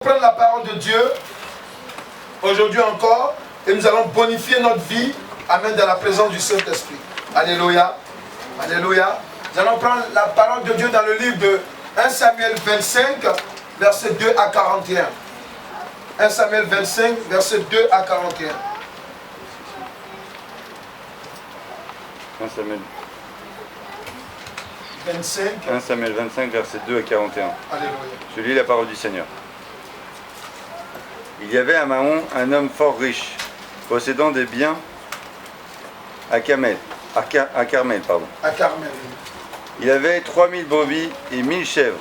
Prendre la parole de Dieu aujourd'hui encore et nous allons bonifier notre vie. Amen, dans la présence du Saint-Esprit. Alléluia. Alléluia. Nous allons prendre la parole de Dieu dans le livre de 1 Samuel 25, versets 2 à 41. 1 Samuel 25, versets 2 à 41. 1 Samuel 25. 1 Samuel 25, versets 2 à 41. Alléluia. Je lis la parole du Seigneur. Il y avait à Mahon un homme fort riche, possédant des biens à Carmel. À Carmel. Il avait 3000 brebis et 1000 chèvres,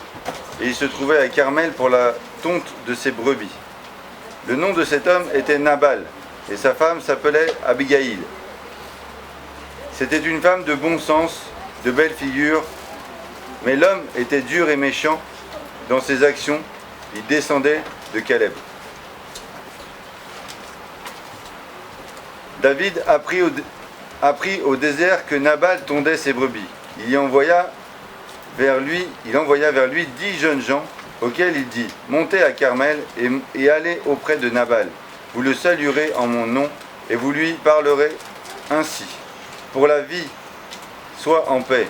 et il se trouvait à Carmel pour la tonte de ses brebis. Le nom de cet homme était Nabal, et sa femme s'appelait Abigail. C'était une femme de bon sens, de belle figure, mais l'homme était dur et méchant dans ses actions. Il descendait de Caleb. David apprit au désert que Nabal tondait ses brebis. Il envoya vers lui 10 jeunes gens, auxquels il dit : Montez à Carmel et allez auprès de Nabal. Vous le saluerez en mon nom et vous lui parlerez ainsi. Pour la vie, sois en paix,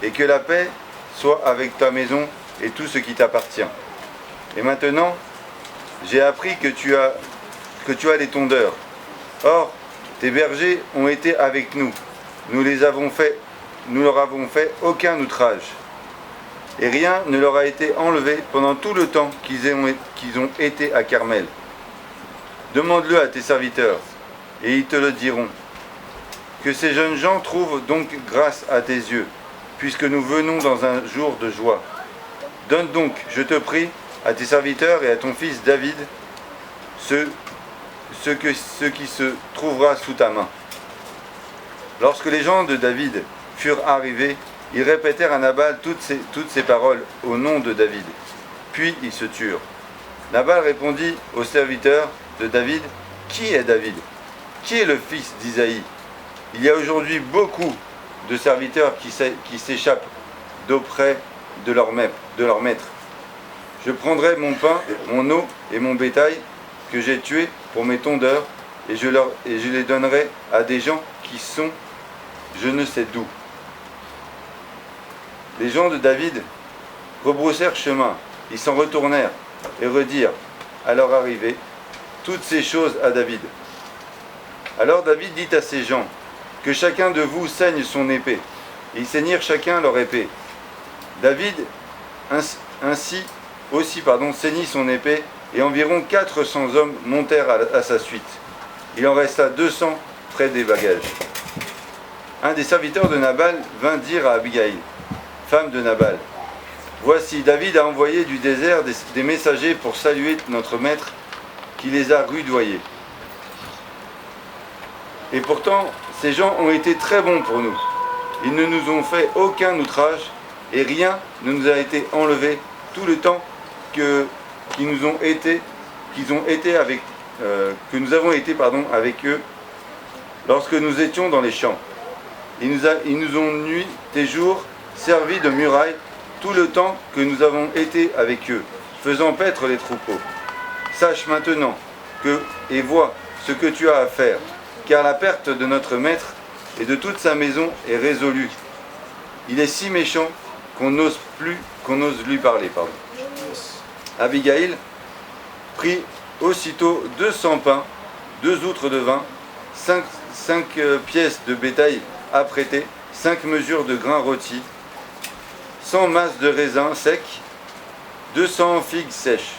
et que la paix soit avec ta maison et tout ce qui t'appartient. Et maintenant, j'ai appris que tu as les tondeurs. Or, tes bergers ont été avec nous. Nous leur avons fait aucun outrage. Et rien ne leur a été enlevé pendant tout le temps qu'ils ont été à Carmel. Demande-le à tes serviteurs, et ils te le diront. Que ces jeunes gens trouvent donc grâce à tes yeux, puisque nous venons dans un jour de joie. Donne donc, je te prie, à tes serviteurs et à ton fils David, ce qui se trouvera sous ta main. Lorsque les gens de David furent arrivés, ils répétèrent à Nabal toutes ces paroles au nom de David. Puis ils se turent. Nabal répondit aux serviteurs de David : Qui est David ? Qui est le fils d'Isaïe ? Il y a aujourd'hui beaucoup de serviteurs qui s'échappent d'auprès de leur maître. Je prendrai mon pain, mon eau et mon bétail que j'ai tué pour mes tondeurs, et je les donnerai à des gens qui sont je ne sais d'où. Les gens de David rebroussèrent chemin, ils s'en retournèrent et redirent à leur arrivée toutes ces choses à David. Alors David dit à ces gens : Que chacun de vous saigne son épée. Et ils saignirent chacun leur épée. David saignit son épée, et environ 400 hommes montèrent à sa suite. Il en resta 200 près des bagages. Un des serviteurs de Nabal vint dire à Abigail, femme de Nabal : Voici, David a envoyé du désert des messagers pour saluer notre maître, qui les a rudoyés. Et pourtant, ces gens ont été très bons pour nous. Ils ne nous ont fait aucun outrage, et rien ne nous a été enlevé tout le temps que nous avons été avec eux lorsque nous étions dans les champs. Ils nous ont nuit des jours, servi de muraille tout le temps que nous avons été avec eux, faisant paître les troupeaux. Sache maintenant et vois ce que tu as à faire, car la perte de notre maître et de toute sa maison est résolue. Il est si méchant qu'on ose lui parler. Abigail prit aussitôt 200 pains, 2 outres de vin, 5 pièces de bétail apprêtées, 5 mesures de grains rôtis, 100 masses de raisins secs, 200 figues sèches.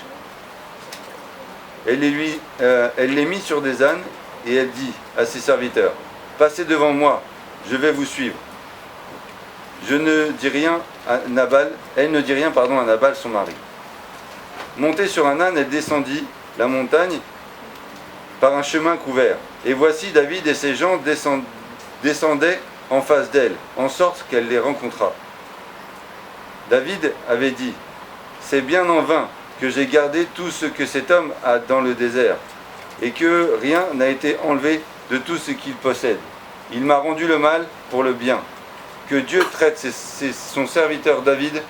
Elle les mit sur des ânes, et elle dit à ses serviteurs : Passez devant moi, je vais vous suivre. Elle ne dit rien à Nabal, son mari. Montée sur un âne, elle descendit la montagne par un chemin couvert. Et voici David et ses gens descendaient en face d'elle, en sorte qu'elle les rencontra. David avait dit : C'est bien en vain que j'ai gardé tout ce que cet homme a dans le désert, et que rien n'a été enlevé de tout ce qu'il possède. Il m'a rendu le mal pour le bien. Que Dieu traite son serviteur David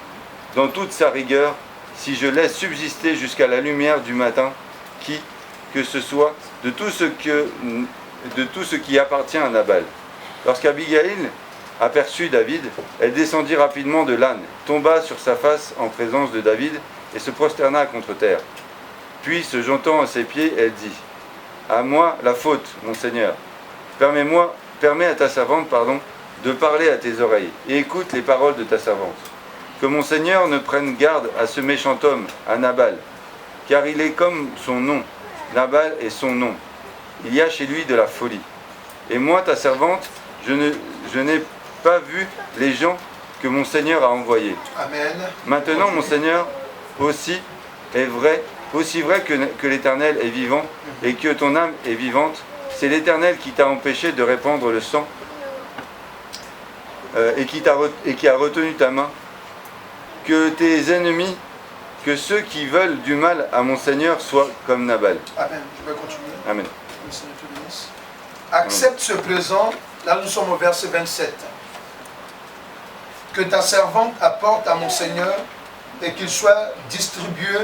dans toute sa rigueur si je laisse subsister jusqu'à la lumière du matin qui que ce soit de tout ce qui appartient à Nabal. Lorsqu'Abigail aperçut David, elle descendit rapidement de l'âne, tomba sur sa face en présence de David et se prosterna contre terre. Puis, se jetant à ses pieds, elle dit : « À moi la faute, mon Seigneur. Permets à ta servante, de parler à tes oreilles, et écoute les paroles de ta servante. Que mon Seigneur ne prenne garde à ce méchant homme, à Nabal, car il est comme son nom. Nabal est son nom. Il y a chez lui de la folie. Et moi, ta servante, je n'ai pas vu les gens que mon Seigneur a envoyés. Amen. Maintenant, mon Seigneur, aussi vrai que l'Éternel est vivant et que ton âme est vivante, c'est l'Éternel qui t'a empêché de répandre le sang et qui a retenu ta main. Que tes ennemis, que ceux qui veulent du mal à mon Seigneur soient comme Nabal. Amen. Je vais continuer. Amen. Le Seigneur te bénisse. Accepte ce présent. Là, nous sommes au verset 27. Que ta servante apporte à mon Seigneur et qu'il soit distribué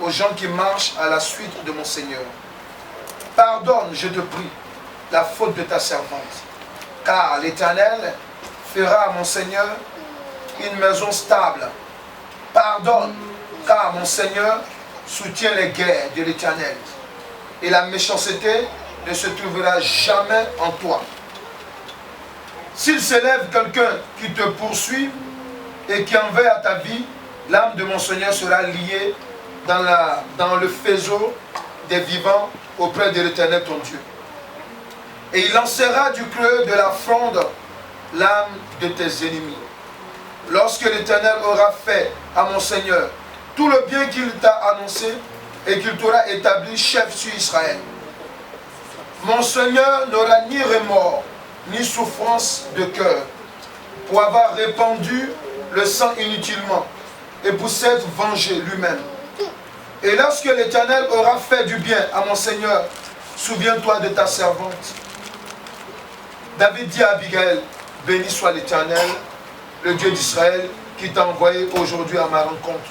aux gens qui marchent à la suite de mon Seigneur. Pardonne, je te prie, la faute de ta servante, car l'Éternel fera à mon Seigneur une maison stable. Pardonne, car mon Seigneur soutient les guerres de l'Éternel, et la méchanceté ne se trouvera jamais en toi. S'il s'élève quelqu'un qui te poursuit et qui en veut à ta vie, l'âme de mon Seigneur sera liée dans le faisceau des vivants auprès de l'Éternel ton Dieu. Et il lancera du creux de la fronde l'âme de tes ennemis. Lorsque l'Éternel aura fait à mon Seigneur tout le bien qu'il t'a annoncé et qu'il t'aura établi chef sur Israël, mon Seigneur n'aura ni remords ni souffrance de cœur pour avoir répandu le sang inutilement et pour s'être vengé lui-même. Et lorsque l'Éternel aura fait du bien à mon Seigneur, souviens-toi de ta servante. David dit à Abigail, béni soit l'Éternel, le Dieu d'Israël, qui t'a envoyé aujourd'hui à ma rencontre.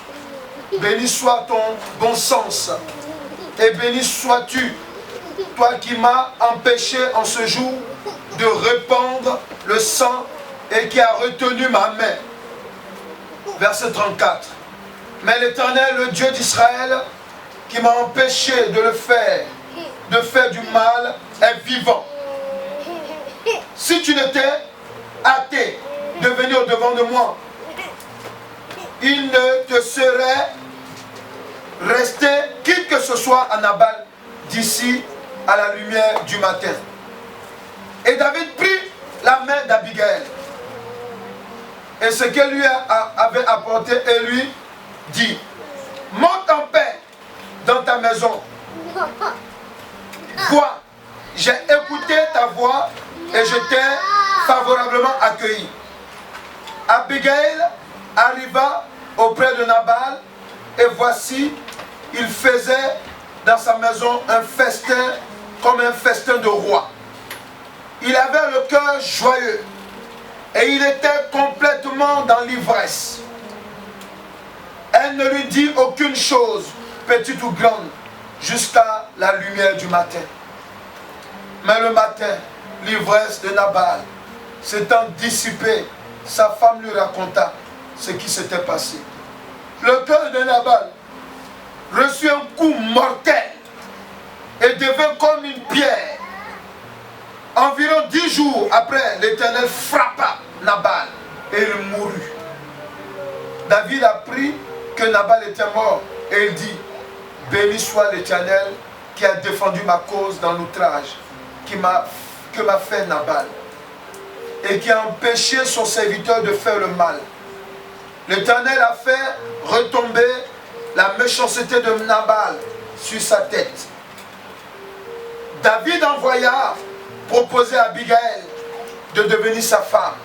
Béni soit ton bon sens, et béni sois-tu, toi qui m'as empêché en ce jour de répandre le sang et qui a retenu ma main. Verset 34. Mais l'Éternel, le Dieu d'Israël, qui m'a empêché de faire du mal, est vivant. Si tu n'étais hâté de venir au-devant de moi, il ne te serait resté qui que ce soit à Nabal d'ici à la lumière du matin. Et David prit la main d'Abigail et ce qu'elle lui avait apporté et lui dit, monte en paix dans ta maison. Vois, j'ai écouté ta voix et je t'ai favorablement accueilli. Abigail arriva auprès de Nabal et voici, il faisait dans sa maison un festin comme un festin de roi. Il avait le cœur joyeux et il était complètement dans l'ivresse. Elle ne lui dit aucune chose, petite ou grande, jusqu'à la lumière du matin. Mais le matin, l'ivresse de Nabal s'étant dissipée, sa femme lui raconta ce qui s'était passé. Le cœur de Nabal reçut un coup mortel et devint comme une pierre. Environ 10 jours après, l'Éternel frappa Nabal et il mourut. David apprit que Nabal était mort et il dit, béni soit l'Éternel qui a défendu ma cause dans l'outrage que m'a fait Nabal et qui a empêché son serviteur de faire le mal. L'Éternel a fait retomber la méchanceté de Nabal sur sa tête. David envoya proposer à Abigail de devenir sa femme.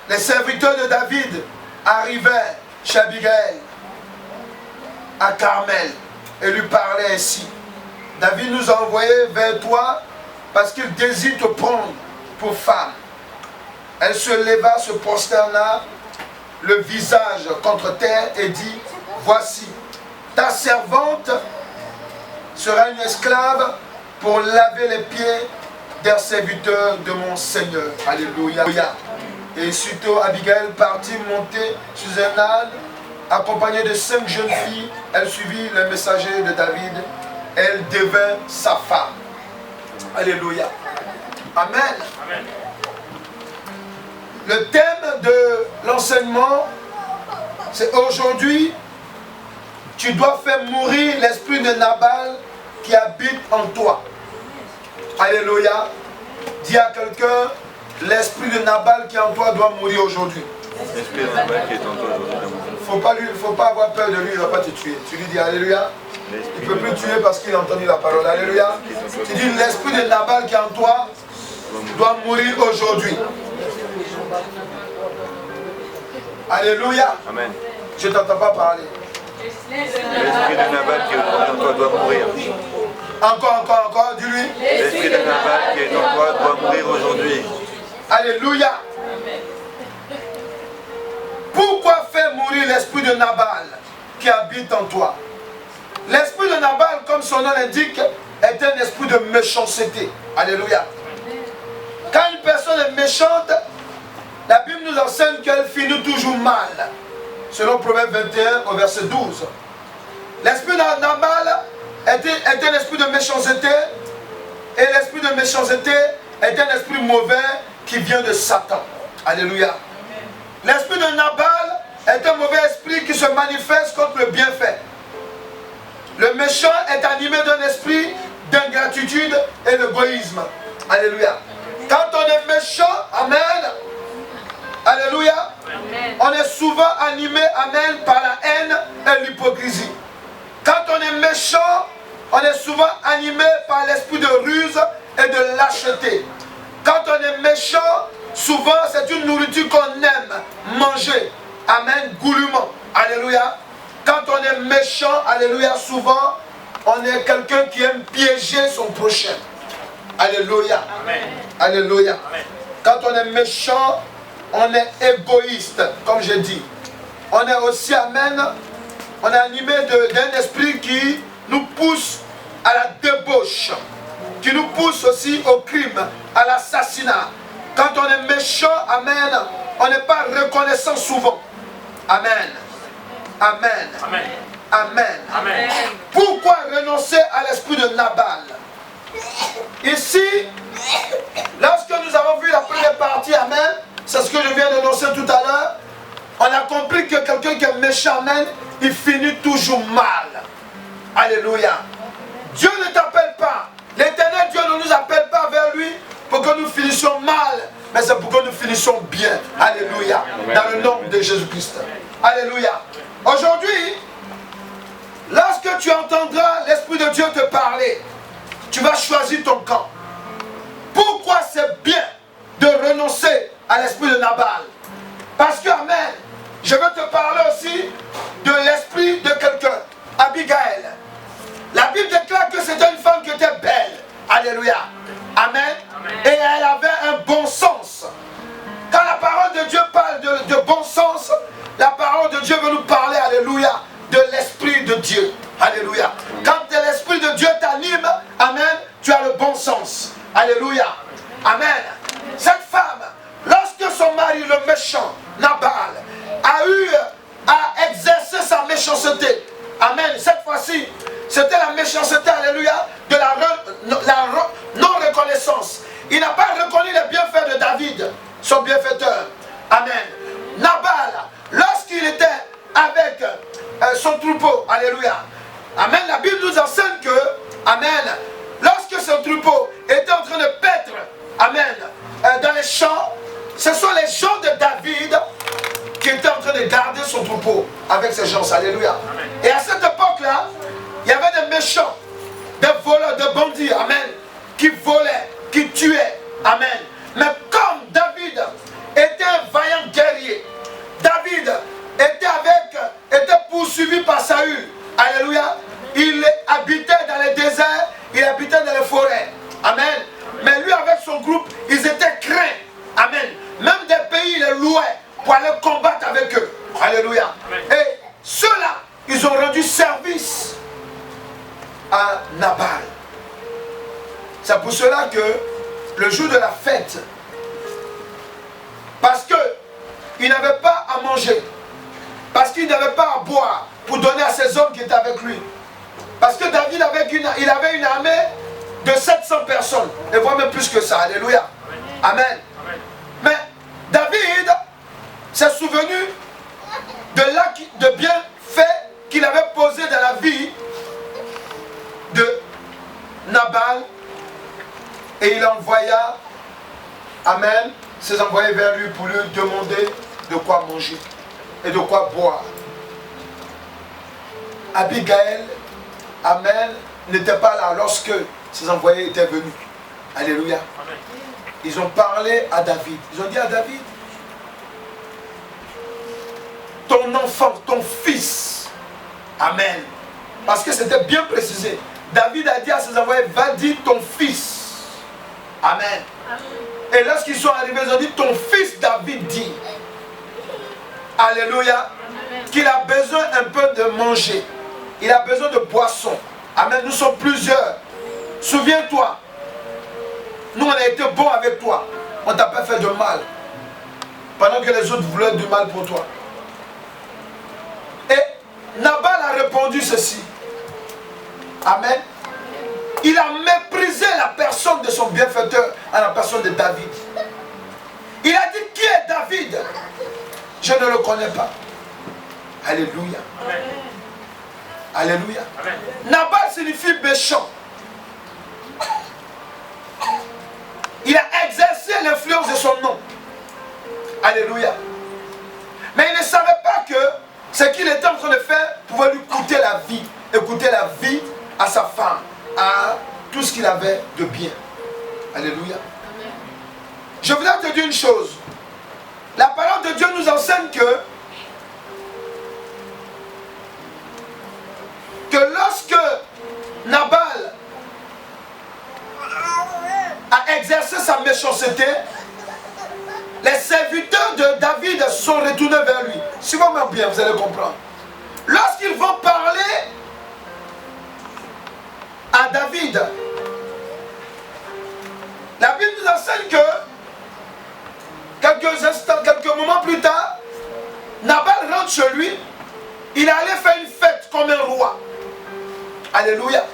Les serviteurs de David arrivaient chez Abigail à Carmel et lui parlaient ainsi. David nous a envoyés vers toi parce qu'il désire te prendre pour femme. Elle se leva, se prosterna le visage contre terre et dit, voici, ta servante sera une esclave pour laver les pieds d'un serviteur de mon Seigneur. Alléluia. Et sitôt Abigail partit monter sur un âne, accompagnée de 5 jeunes filles. Elle suivit le messager de David. Elle devint sa femme. Alléluia. Amen. Amen. Le thème de l'enseignement, c'est aujourd'hui, tu dois faire mourir l'esprit de Nabal qui habite en toi. Alléluia. Dis à quelqu'un, l'esprit de Nabal qui est en toi doit mourir aujourd'hui. L'esprit de Nabal qui est en toi aujourd'hui. Faut pas avoir peur de lui, il ne va pas te tuer. Tu lui dis Alléluia. Il ne peut plus tuer parce qu'il a entendu la parole. Alléluia. Tu dis l'esprit de Nabal qui est en toi doit mourir aujourd'hui. Alléluia. Amen. Je ne t'entends pas parler. L'esprit de Nabal qui est en toi doit mourir. Encore, dis-lui. L'esprit de Nabal qui est en toi doit mourir aujourd'hui. Alléluia. Pourquoi faire mourir l'esprit de Nabal qui habite en toi? L'esprit de Nabal, comme son nom l'indique, est un esprit de méchanceté. Alléluia. Quand une personne est méchante, la Bible nous enseigne qu'elle finit toujours mal. Selon Proverbe 21 au verset 12. L'esprit de Nabal est un esprit de méchanceté. Et l'esprit de méchanceté est un esprit mauvais qui vient de Satan. Alléluia. L'esprit de Nabal est un mauvais esprit qui se manifeste contre le bienfait. Le méchant est animé d'un esprit d'ingratitude et d'égoïsme. Alléluia. Quand on est méchant, amen. Alléluia. Amen. On est souvent animé, amen, par la haine et l'hypocrisie. Quand on est méchant, on est souvent animé par l'esprit de ruse et de lâcheté. Quand on est méchant, souvent c'est une nourriture qu'on aime manger. Amen, goulûment. Alléluia. Quand on est méchant, alléluia, souvent, on est quelqu'un qui aime piéger son prochain. Alléluia. Amen. Alléluia. Amen. Quand on est méchant, on est égoïste, comme j'ai dit. On est aussi, amen, on est animé d'un esprit qui nous pousse à la débauche, qui nous pousse aussi au crime, à l'assassinat. Quand on est méchant, amen, on n'est pas reconnaissant souvent. Amen. Amen. Amen. Amen. Amen. Pourquoi renoncer à l'esprit de Nabal? Ici, lorsque nous avons vu la première partie, amen, c'est ce que je viens d'annoncer tout à l'heure, on a compris que quelqu'un qui est méchant, amen, il finit toujours mal. Alléluia. Dieu ne t'appelle pas. L'Éternel Dieu ne nous appelle pas vers lui pour que nous finissions mal, mais c'est pour que nous finissions bien. Alléluia. Dans le nom de Jésus-Christ. Alléluia. Aujourd'hui, lorsque tu entendras l'Esprit de Dieu te parler, tu vas choisir ton camp. Pourquoi c'est bien de renoncer à l'esprit de Nabal? Parce que, amen, je veux te parler aussi de l'esprit de quelqu'un, Abigail. La Bible déclare que c'était une femme qui était belle. Alléluia. Amen. Amen. Et elle avait un bon sens. Quand la parole de Dieu parle de bon sens, la parole de Dieu veut nous parler, alléluia, de l'esprit de Dieu. Alléluia. Quand l'esprit de Dieu t'anime, amen, tu as le bon sens. Alléluia. Amen. Cette femme, lorsque son mari, le méchant, Nabal, a eu à exercer sa méchanceté, amen, cette fois-ci, c'était la méchanceté, alléluia, de la non-reconnaissance. Il n'a pas reconnu les bienfaits de David, son bienfaiteur. Amen. Nabal, lorsqu'il était avec son troupeau, alléluia. Amen. La Bible nous enseigne que, amen, lorsque son troupeau était en train de paître, amen, dans les champs, ce sont les gens de David qui étaient en train de garder son troupeau avec ces gens, alléluia. Amen. Et à cette époque-là, il y avait des méchants, des voleurs, des bandits, amen, qui volaient, qui tuaient, amen. Mais comme David était un vaillant guerrier, David était poursuivi par Saül, alléluia, il habitait dans les déserts, il habitait dans les forêts, amen. Mais lui avec son groupe, ils étaient craints, amen. Même des pays les louaient pour aller combattre avec eux. à Nabal. C'est pour cela que le jour de la fête, parce qu'il n'avait pas à manger, parce qu'il n'avait pas à boire pour donner à ses hommes qui étaient avec lui, parce que David il avait une armée de 700 personnes, et voire même plus que ça, alléluia, amen. Mais David s'est souvenu de l'acte de bienfait qu'il avait posé dans la vie de Nabal, et il envoya, amen, ses envoyés vers lui pour lui demander de quoi manger et de quoi boire. Abigail, amen, n'était pas là lorsque ses envoyés étaient venus. Alléluia. Amen. Ils ont parlé à David. Ils ont dit à David, ton enfant, ton fils, amen. Parce que c'était bien précisé. David a dit à ses envoyés, va dire ton fils. Amen. Amen. Et lorsqu'ils sont arrivés, ils ont dit, ton fils David dit, alléluia, qu'il a besoin un peu de manger. Il a besoin de boisson. Amen. Nous sommes plusieurs. Souviens-toi, nous on a été bons avec toi. On ne t'a pas fait de mal. Pendant que les autres voulaient du mal pour toi. Et Nabal a répondu ceci. Amen. Il a méprisé la personne de son bienfaiteur à la personne de David. Il a dit, qui est David? Je ne le connais pas. Alléluia. Amen. Alléluia. Amen. Nabal signifie méchant. Il a exercé l'influence de son nom. Alléluia. Mais il ne savait pas que ce qu'il était en train de faire pouvait lui coûter la vie. Et coûter la vie à sa femme, à tout ce qu'il avait de bien. Alléluia. Amen. Je voudrais te dire une chose. La parole de Dieu nous enseigne que lorsque Nabal a exercé sa méchanceté, les serviteurs de David sont retournés vers lui. Suivez-moi bien, vous allez comprendre. Lorsqu'ils vont parler à David, la Bible nous enseigne que quelques moments plus tard, Nabal rentre chez lui, il allait faire une fête comme un roi. Alléluia.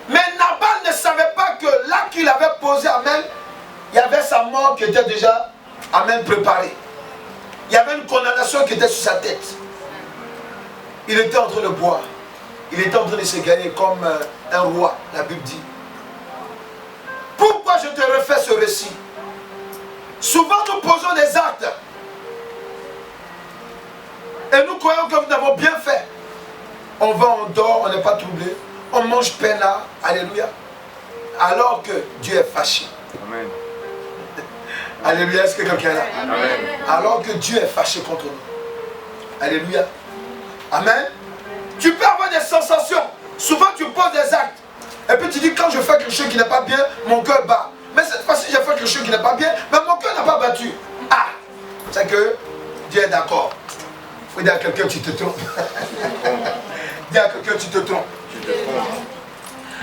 Mais Nabal ne savait pas que là qu'il avait posé, amen, il y avait sa mort qui était déjà, amen, préparée. Il y avait une condamnation qui était sur sa tête. Il était en train de boire. Il était en train de se gagner comme un roi, la Bible dit. Pourquoi je te refais ce récit? Souvent nous posons des actes et nous croyons que nous avons bien fait. On va, on dort, on n'est pas troublé. On mange peinard, alléluia. Alors que Dieu est fâché. Amen. Alléluia, est-ce que quelqu'un est là? Amen. Alors que Dieu est fâché contre nous. Alléluia. Amen. Tu peux avoir des sensations. Souvent tu poses des actes. Et puis tu dis, quand je fais quelque chose qui n'est pas bien, mon cœur bat. Mais cette fois-ci, j'ai fait quelque chose qui n'est pas bien, mais mon cœur n'a pas battu. Ah, c'est que Dieu est d'accord. Il faut dire à quelqu'un, tu te trompes. Dis à quelqu'un, tu te trompes.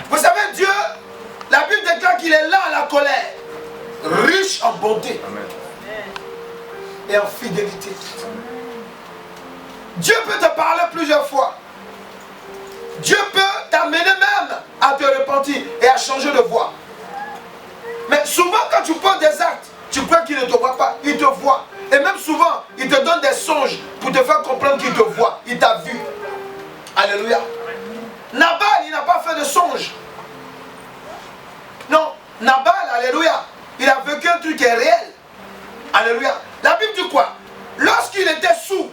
Vous savez, Dieu, la Bible déclare qu'il est là à la colère, riche en bonté. Amen. Et en fidélité. Dieu peut te parler plusieurs fois. Dieu peut t'amener même à te repentir et à changer de voie. Mais souvent quand tu poses des actes, tu crois qu'il ne te voit pas, il te voit. Et même souvent, il te donne des songes pour te faire comprendre qu'il te voit, il t'a vu. Alléluia. Nabal, il n'a pas fait de songe. Non, Nabal, alléluia, il a vécu un truc qui est réel. Alléluia. La Bible dit quoi? Lorsqu'il était sous,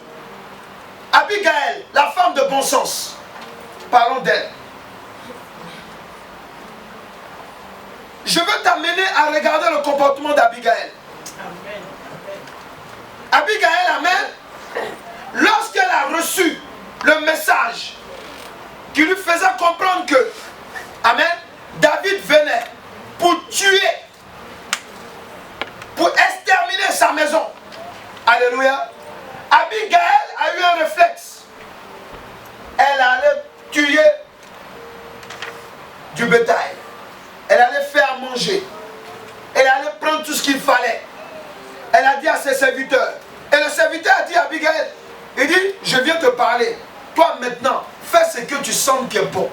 Abigail, la femme de bon sens, parlons d'elle. Je veux t'amener à regarder le comportement d'Abigail. Abigail, amen, lorsqu'elle a reçu le message qui lui faisait comprendre que, amen, David venait pour tuer, pour exterminer sa maison. Alléluia. Abigail a eu un réflexe. Elle allait tuer du bétail. Elle allait faire manger. Elle allait prendre tout ce qu'il fallait. Elle a dit à ses serviteurs. Et le serviteur a dit à Abigail, il dit, je viens te parler. Toi maintenant, fais ce que tu sens qui est bon.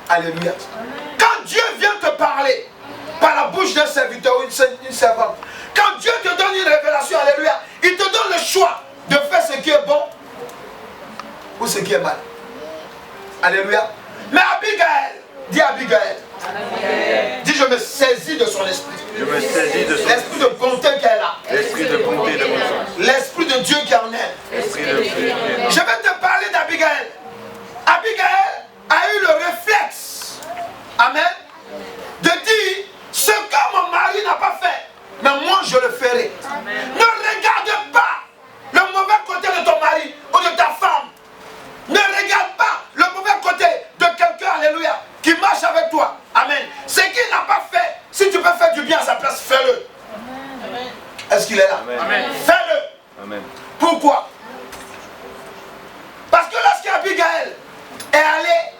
Alléluia. Quand Dieu vient te parler par la bouche d'un serviteur ou une servante, quand Dieu te donne une révélation, alléluia, il te donne le choix de faire ce qui est bon ou ce qui est mal. Alléluia. Mais Abigail, dis Abigail, dis je me saisis de son esprit. Je me saisis de son l'esprit de bonté qu'elle a. L'esprit de bonté de mon sens. L'esprit de Dieu qui est en elle. L'esprit de Dieu. Je vais te parler d'Abigail. Abigail a eu le réflexe, amen, de dire ce que mon mari n'a pas fait, mais moi je le ferai. Amen. Ne regarde pas le mauvais côté de ton mari ou de ta femme. Ne regarde pas le mauvais côté de quelqu'un, alléluia, qui marche avec toi. Amen. Ce qu'il n'a pas fait, si tu peux faire du bien à sa place, fais-le. Est-ce qu'il est là? Fais-le. Amen. Pourquoi? Parce que lorsqu'Abigail est allée,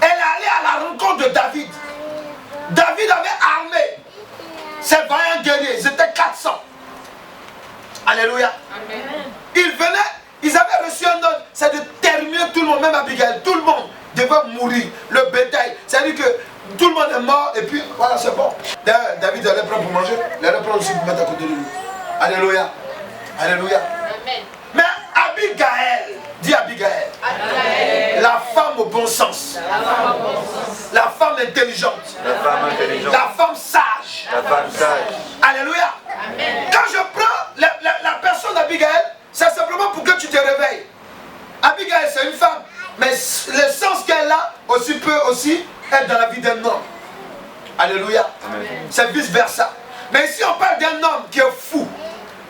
elle est allée à la rencontre de David. David avait armé ses vaillants guerriers, ils étaient 400. Alléluia. Amen. Ils venaient, ils avaient reçu un ordre, c'est de terminer tout le monde, même Abigail, tout le monde devait mourir, le bétail. C'est-à-dire que tout le monde est mort et puis voilà, c'est bon. D'ailleurs, David allait prendre pour manger, il allait prendre aussi pour mettre à côté de lui. Alléluia. Alléluia. Amen. Mais Abigail, dis Abigail, la femme au bon sens, la femme intelligente, la femme sage, alléluia. Amen. Quand je prends la personne d'Abigail, c'est simplement pour que tu te réveilles. Abigail, c'est une femme, mais le sens qu'elle a aussi peut aussi être dans la vie d'un homme. Alléluia. C'est vice versa. Mais ici on parle d'un homme qui est fou,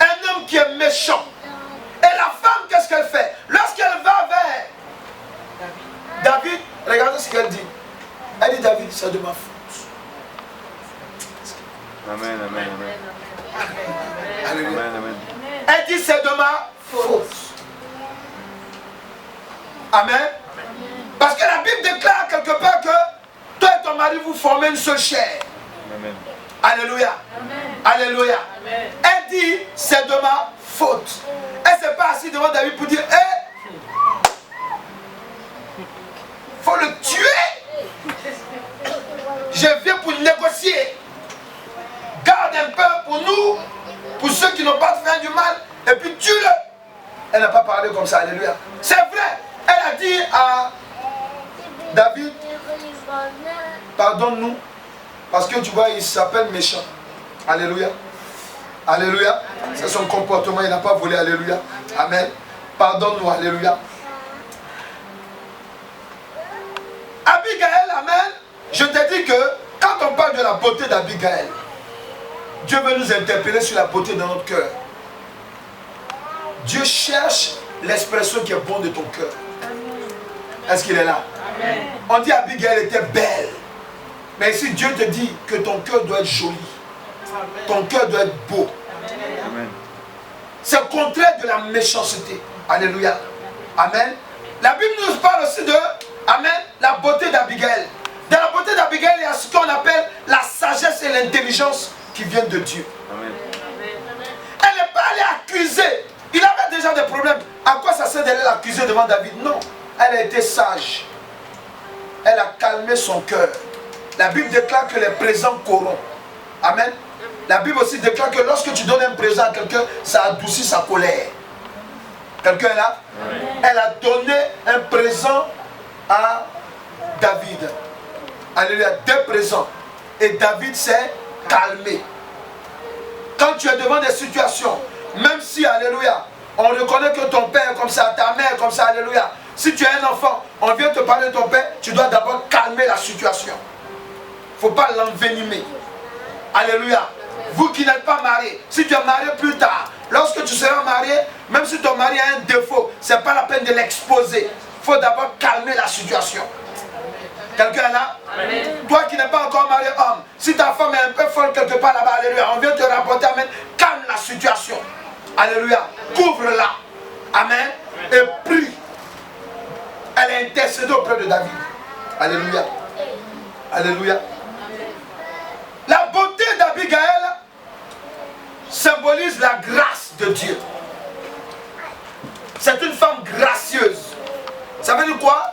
un homme qui est méchant. Et la femme, qu'est-ce qu'elle fait? Lorsqu'elle va vers David, regardez ce qu'elle dit. Elle dit, David, c'est de ma faute. Amen, amen, amen. Alléluia. Amen, amen. Elle dit, c'est de ma faute. Amen. Parce que la Bible déclare quelque part que toi et ton mari, vous formez une seule chair. Amen. Alléluia. Amen. Alléluia. Amen. Elle dit, c'est de ma faute. Elle ne s'est pas assise devant David pour dire, hé, faut le tuer. Je viens pour négocier. Garde un peu pour nous, pour ceux qui n'ont pas fait du mal, et puis tue-le. Elle n'a pas parlé comme ça, alléluia. C'est vrai, elle a dit à David, pardonne-nous, parce que tu vois, il s'appelle méchant. Alléluia. Alléluia. C'est son comportement, il n'a pas volé, alléluia. Amen. Pardonne-nous, alléluia. Abigail, amen. Je te dis que quand on parle de la beauté d'Abigail, Dieu veut nous interpeller sur la beauté de notre cœur. Dieu cherche l'expression qui est bonne de ton cœur. Est-ce qu'il est là? Amen. On dit Abigail était belle. Mais si Dieu te dit que ton cœur doit être joli, ton cœur doit être beau. Amen. C'est le contraire de la méchanceté. Alléluia. Amen. La Bible nous parle aussi de, amen, la beauté d'Abigail. Dans la beauté d'Abigail, il y a ce qu'on appelle la sagesse et l'intelligence qui viennent de Dieu. Amen. Elle n'est pas allée accuser. Il avait déjà des problèmes. À quoi ça sert d'aller l'accuser devant David? Non. Elle a été sage. Elle a calmé son cœur. La Bible déclare que les présents corrompent. Amen. La Bible aussi déclare que lorsque tu donnes un présent à quelqu'un, ça adoucit sa colère. Quelqu'un est là? Amen. Elle a donné un présent à David. Alléluia. 2 présents. Et David s'est calmé. Quand tu es devant des situations, même si, alléluia, on reconnaît que ton père est comme ça, ta mère est comme ça, alléluia. Si tu es un enfant, on vient te parler de ton père, tu dois d'abord calmer la situation. Il ne faut pas l'envenimer. Alléluia. Vous qui n'êtes pas mariés, si tu es marié plus tard, lorsque tu seras marié, même si ton mari a un défaut, ce n'est pas la peine de l'exposer. Il faut d'abord calmer la situation. Quelqu'un est là? Amen. Toi qui n'es pas encore marié homme, si ta femme est un peu folle quelque part là-bas, alléluia, on vient te rapporter, amen, calme la situation. Alléluia. Couvre-la. Amen. Et prie. Elle a intercédé auprès de David. Alléluia. Alléluia. La beauté d'Abigail symbolise la grâce de Dieu. C'est une femme gracieuse. Ça veut dire quoi?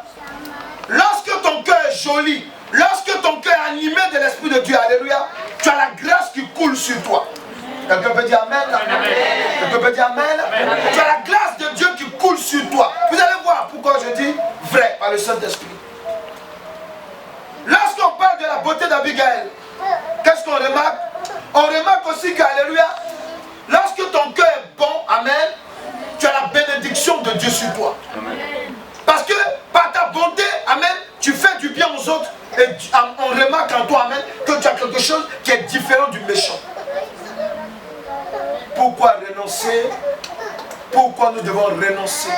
Lorsque ton cœur est joli, lorsque ton cœur est animé de l'Esprit de Dieu, alléluia, tu as la grâce qui coule sur toi. Quelqu'un peut dire Amen? Quelqu'un peut dire Amen? Tu as la grâce de Dieu qui coule sur toi. Vous allez voir pourquoi je dis vrai par le Saint-Esprit. Lorsqu'on parle de la beauté d'Abigail, qu'est-ce qu'on remarque? On remarque aussi que, alléluia, lorsque ton cœur est bon, amen, tu as la bénédiction de Dieu sur toi. Amen. Parce que par ta bonté, amen, tu fais du bien aux autres et on remarque en toi, amen, que tu as quelque chose qui est différent du méchant. Pourquoi renoncer? Pourquoi nous devons renoncer?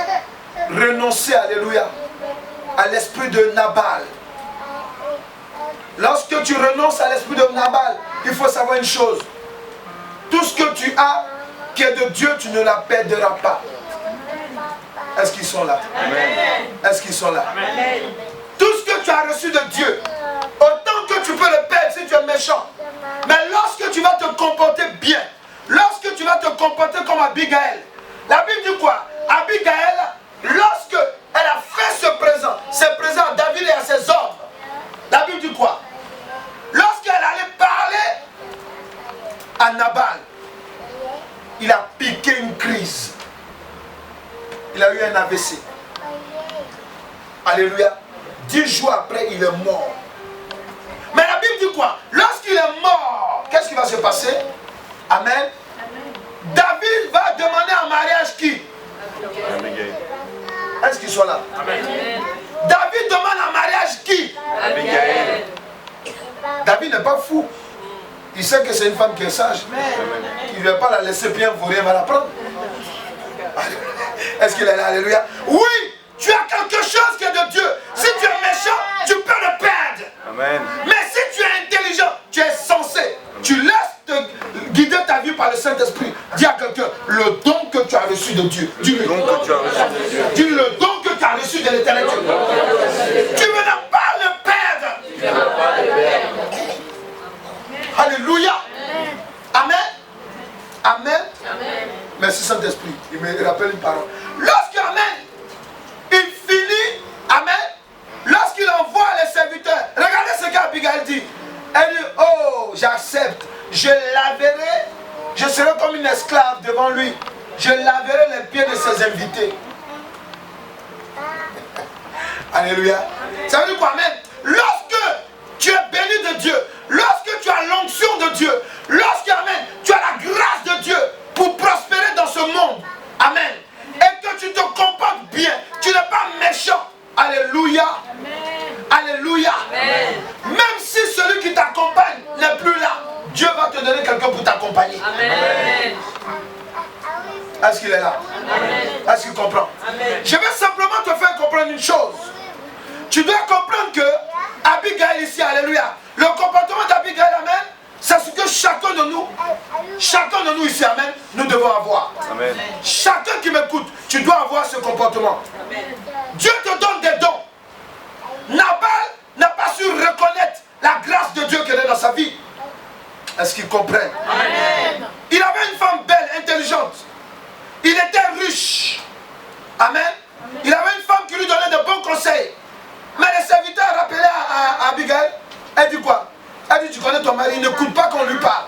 Renoncer, alléluia, à l'esprit de Nabal. Lorsque tu renonces à l'esprit de Nabal, il faut savoir une chose. Tout ce que tu as, qui est de Dieu, tu ne la perdras pas. Est-ce qu'ils sont là? Est-ce qu'ils sont là? Amen. Tout ce que tu as reçu de Dieu, autant que tu peux le perdre si tu es méchant. Mais lorsque tu vas te comporter bien, lorsque tu vas te comporter comme Abigail, la Bible dit quoi? Abigail, lorsque elle a fait ce présent à David et à ses hommes, la Bible dit quoi? Lorsqu'elle allait parler à Nabal, il a piqué une crise. Il a eu un AVC. Alléluia. 10 jours après, il est mort. Mais la Bible dit quoi? Lorsqu'il est mort, qu'est-ce qui va se passer? Amen. David va demander en mariage qui? Abigail. Est-ce qu'ils sont là? Amen. David demande en mariage qui? Abigail. David n'est pas fou. Il sait que c'est une femme qui est sage. Il ne va pas la laisser bien, vous rien va la prendre. Est-ce qu'il est là? Alléluia. Oui, tu as quelque chose qui est de Dieu. Si tu es méchant, tu peux le perdre. Amen. Mais si tu es intelligent, tu es censé. Tu laisses te guider ta vie par le Saint-Esprit. Dis à quelqu'un, le don que tu as reçu de Dieu. Dis le don que tu as reçu de Dieu. Dis le don que tu as reçu de l'Éternel Dieu. Tu ne vas pas le perdre. Alléluia. Amen. Amen. Amen. Merci Saint-Esprit. Il me rappelle une parole. Lorsque, amen, il finit, amen, lorsqu'il envoie les serviteurs, regardez ce qu'Abigail dit. Elle dit, oh, j'accepte, je laverai, je serai comme une esclave devant lui. Je laverai les pieds de ses invités. Alléluia. Ça veut dire quoi, amen? Lorsque tu es béni de Dieu, lorsque tu as l'onction de Dieu, lorsque, amen, tu as la grâce de Dieu pour prospérer dans ce monde, amen, et que tu te comportes bien, tu n'es pas méchant, alléluia, alléluia, amen. Même si celui qui t'accompagne n'est plus là, Dieu va te donner quelqu'un pour t'accompagner. Est-ce qu'il est là? Est-ce qu'il comprend? Amen. Je vais simplement te faire comprendre une chose. Tu dois comprendre que Abigail ici, alléluia, le comportement d'Abigail, amen, c'est ce que chacun de nous ici, amen, nous devons avoir. Amen. Chacun qui m'écoute, tu dois avoir ce comportement. Amen. Dieu te donne des dons. Nabal n'a pas su reconnaître la grâce de Dieu qui est dans sa vie. Est-ce qu'il comprend? Amen. Il avait une femme belle, intelligente. Il était riche. Amen. Il avait une femme qui lui donnait de bons conseils. Mais les serviteurs rappelaient à Abigail, elle dit quoi? Elle dit, tu connais ton mari, il n'écoute pas qu'on lui parle.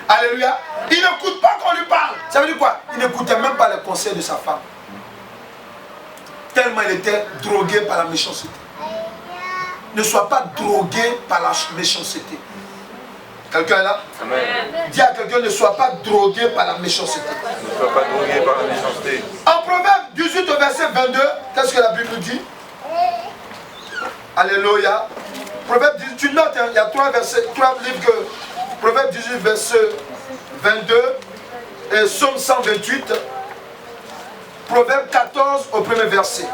Alléluia. Il n'écoute pas qu'on lui parle. Ça veut dire quoi? Il n'écoutait même pas les conseils de sa femme. Tellement il était drogué par la méchanceté. Ne sois pas drogué par la méchanceté. Quelqu'un est là? Amen. Dis à quelqu'un, ne sois pas drogué par la méchanceté. Ne sois pas drogué par la méchanceté. En Proverbe 18 au verset 22, qu'est-ce que la Bible dit? Alléluia. Proverbe 18, tu notes, hein, il y a 3 livres que Proverbe 18, verset 22, et Psaume 128, Proverbe 14 au premier verset.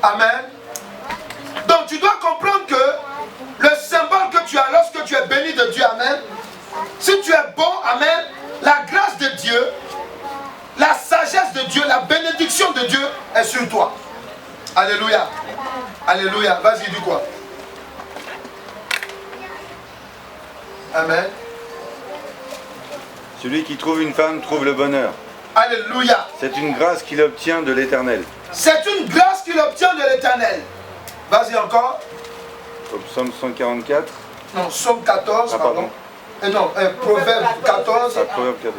Amen. Donc tu dois comprendre que le symbole que tu as lorsque tu es béni de Dieu, amen, si tu es bon, amen, la grâce de Dieu, la sagesse de Dieu, la bénédiction de Dieu est sur toi. toi. Alléluia. Alléluia. Vas-y, dis quoi? Amen. Celui qui trouve une femme trouve le bonheur. Alléluia. C'est une grâce qu'il obtient de l'Éternel. C'est une grâce qu'il obtient de l'Éternel. Vas-y encore. Au psaume 144. Non, Psaume 14, Ah, pardon. Non, Proverbe 14. Ah, Proverbe 14.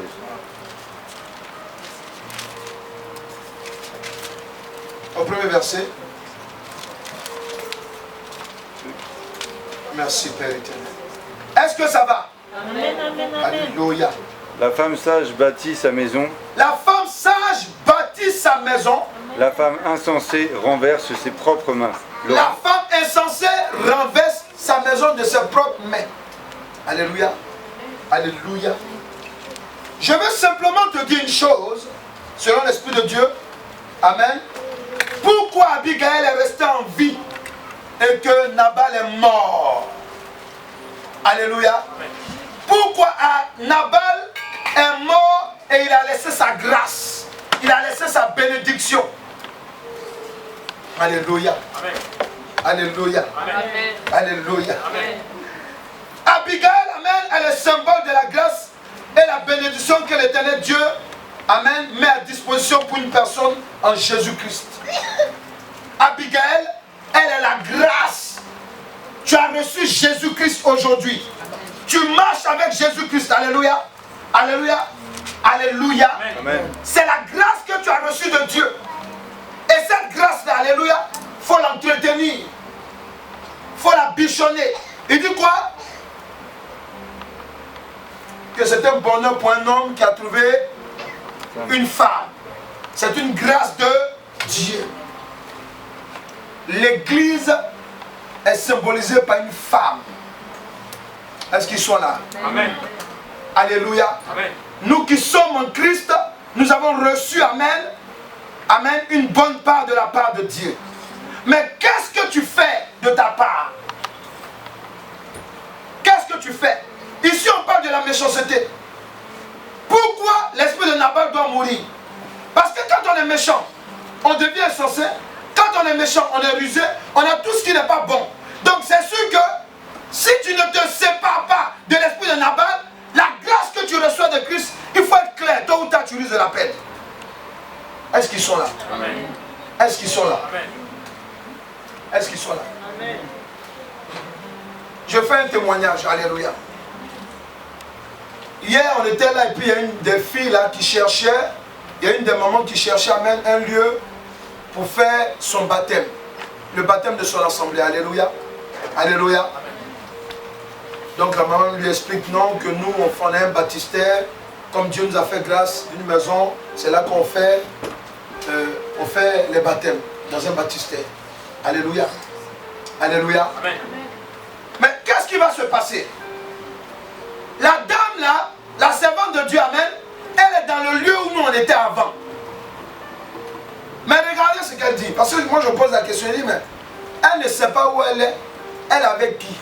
Au premier verset. Merci Père éternel. Est-ce que ça va? Amen, amen, amen. Alléluia. La femme sage bâtit sa maison. La femme sage bâtit sa maison. La femme insensée renverse ses propres mains. La femme insensée renverse sa maison de ses propres mains. Alléluia. Alléluia. Je veux simplement te dire une chose, selon l'Esprit de Dieu. Amen. Pourquoi Abigail est restée en vie et que Nabal est mort? Alléluia. Pourquoi Nabal est mort et il a laissé sa grâce, il a laissé sa bénédiction? Alléluia. Amen. Alléluia. Amen. Alléluia. Amen. Abigail, amen, est le symbole de la grâce et la bénédiction que l'Éternel Dieu, amen, met à disposition pour une personne en Jésus-Christ. Abigail, elle est la grâce. Tu as reçu Jésus-Christ aujourd'hui. Tu marches avec Jésus-Christ. Alléluia. Alléluia. Alléluia. Amen. C'est la grâce que tu as reçue de Dieu. Et cette grâce-là, alléluia, il faut l'entretenir. Il faut la bichonner. Il dit quoi? Que c'est un bonheur pour un homme qui a trouvé une femme. C'est une grâce de Dieu. L'église est symbolisée par une femme. Est-ce qu'ils sont là? Amen. Alléluia. Amen. Nous qui sommes en Christ, nous avons reçu, amen, amen, une bonne part de la part de Dieu. Mais qu'est-ce que tu fais de ta part? Qu'est-ce que tu fais? Ici on parle de la méchanceté. Pourquoi l'esprit de Nabal doit mourir? Parce que quand on est méchant, on devient insensé. Quand on est méchant, on est rusé. On a tout ce qui n'est pas bon. Donc c'est sûr que si tu ne te sépares pas de l'esprit de Nabal, la grâce que tu reçois de Christ, il faut être clair. Tôt ou tard, tu risques de la perdre. Est-ce qu'ils sont là? Amen. Est-ce qu'ils sont là? Amen. Est-ce qu'ils sont là? Amen. Je fais un témoignage. Alléluia. Hier, on était là et puis il y a une des filles là qui cherchait, il y a une des mamans qui cherchait à mettre un lieu pour faire son baptême. Le baptême de son assemblée. Alléluia. Alléluia. Donc la maman lui explique non, que nous on est un baptistère, comme Dieu nous a fait grâce d'une maison, c'est là qu'on fait, on fait les baptêmes dans un baptistère. Alléluia. Alléluia. Amen. Mais qu'est-ce qui va se passer? La dame là, la servante de Dieu, amen, elle est dans le lieu où nous on était avant. Mais regardez ce qu'elle dit. Parce que moi je pose la question, je dis, mais elle ne sait pas où elle est. Elle est avec qui?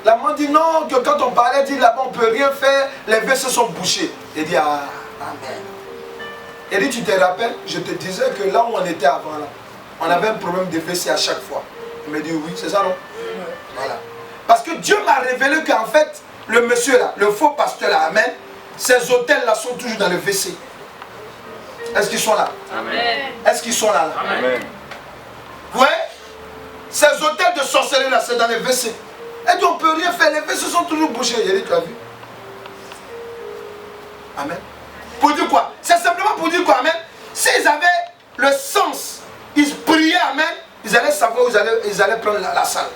La maman dit non, que quand on parlait, elle dit là-bas on ne peut rien faire, les WC sont bouchés. Elle dit ah, amen. Elle dit, tu te rappelles, je te disais que là où on était avant là, on avait un problème de WC à chaque fois. Il me dit oui, c'est ça non? Voilà. Parce que Dieu m'a révélé qu'en fait, le monsieur là, le faux pasteur là, amen, ces hôtels là sont toujours dans le WC. Est-ce qu'ils sont là? Amen. Est-ce qu'ils sont là? Amen. Ouais. Ces hôtels de sorcellerie là, c'est dans les WC. Elle dit on ne peut rien faire, les WC sont toujours bouchés. Il a dit, tu as vu? Amen. Pour dire quoi? C'est simplement pour dire quoi? Amen. S'ils avaient le sens, ils priaient, amen, ils allaient savoir où ils allaient prendre la salle.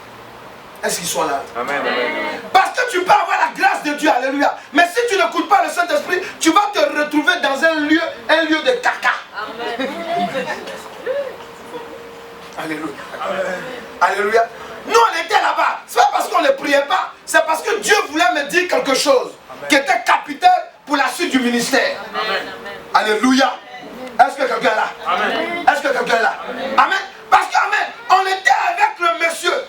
Est-ce qu'ils sont là? Amen. Amen. Parce que tu peux avoir la grâce de Dieu, alléluia. Mais si tu n'écoutes pas le Saint-Esprit, tu vas te retrouver dans un lieu de caca. Amen. Alléluia. Alléluia. Nous on était là-bas. C'est pas parce qu'on ne priait pas. C'est parce que Dieu voulait me dire quelque chose qui était capital pour la suite du ministère. Amen. Alléluia. Est-ce que quelqu'un est là? Amen. Est-ce que quelqu'un est là? Amen. Parce que, amen, on était avec le monsieur.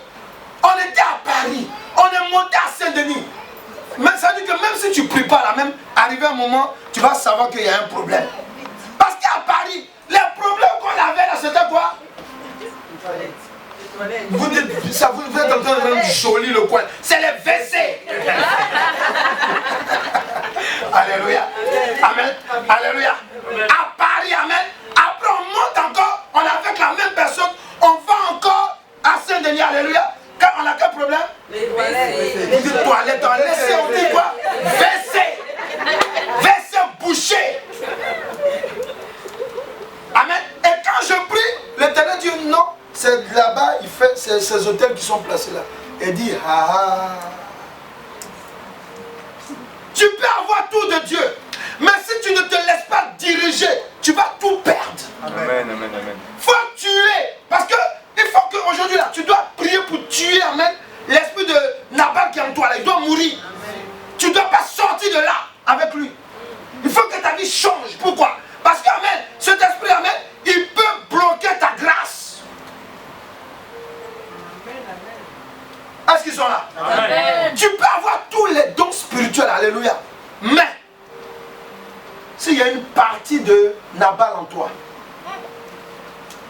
On était à Paris. On est monté à Saint-Denis. Mais ça veut dire que même si tu ne pries pas là, même arrivé un moment, tu vas savoir qu'il y a un problème. Parce qu'à Paris, les problèmes qu'on avait là, ce Vous dites, ça, vous êtes en train de rendre joli le coin. C'est les WC. Alléluia. Amen. Alléluia. À Paris, amen. Après, on monte encore. On est avec la même personne. On va encore à Saint-Denis. Alléluia. Quand on a quel problème? Les toilettes. Vous dites toilette, on laisse, on dit quoi? WC. WC bouché. Amen. Et quand je prie, l'Éternel dit non. C'est là-bas, il fait ces hôtels qui sont placés là. Et dit, tu peux avoir tout de Dieu, mais si tu ne te laisses pas diriger, tu vas tout perdre. Amen, amen, amen. Faut tuer, parce que il faut qu'aujourd'hui là, tu dois prier pour tuer, amen, l'esprit de Nabal qui est en toi là, il doit mourir. Tu ne dois pas sortir de là avec lui. Il faut que ta vie change. Pourquoi? Parce que, amen, cet esprit, amen, il peut bloquer ta grâce. Est-ce qu'ils sont là? Amen. Tu peux avoir tous les dons spirituels, alléluia. Mais, s'il y a une partie de Nabal en toi,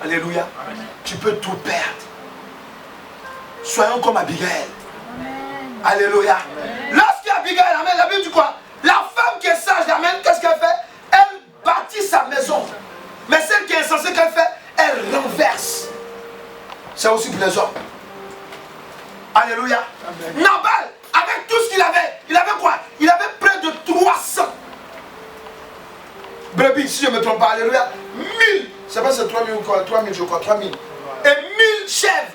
alléluia, tu peux tout perdre. Soyons comme Abigail. Alléluia. Lorsqu'Abigail, amen, la Bible dit quoi? La femme qui est sage, amen, qu'est-ce qu'elle fait? Elle bâtit sa maison. Mais celle qui est insensée, qu'elle fait? Elle renverse. C'est aussi pour les hommes. Alléluia. Amen. Nabal, avec tout ce qu'il avait quoi? Il avait près de 300 brebis, si je ne me trompe pas, alléluia. 1000, c'est pas c'est 3000 ou quoi? 3000 je crois, 3000. Et 1000 chèvres.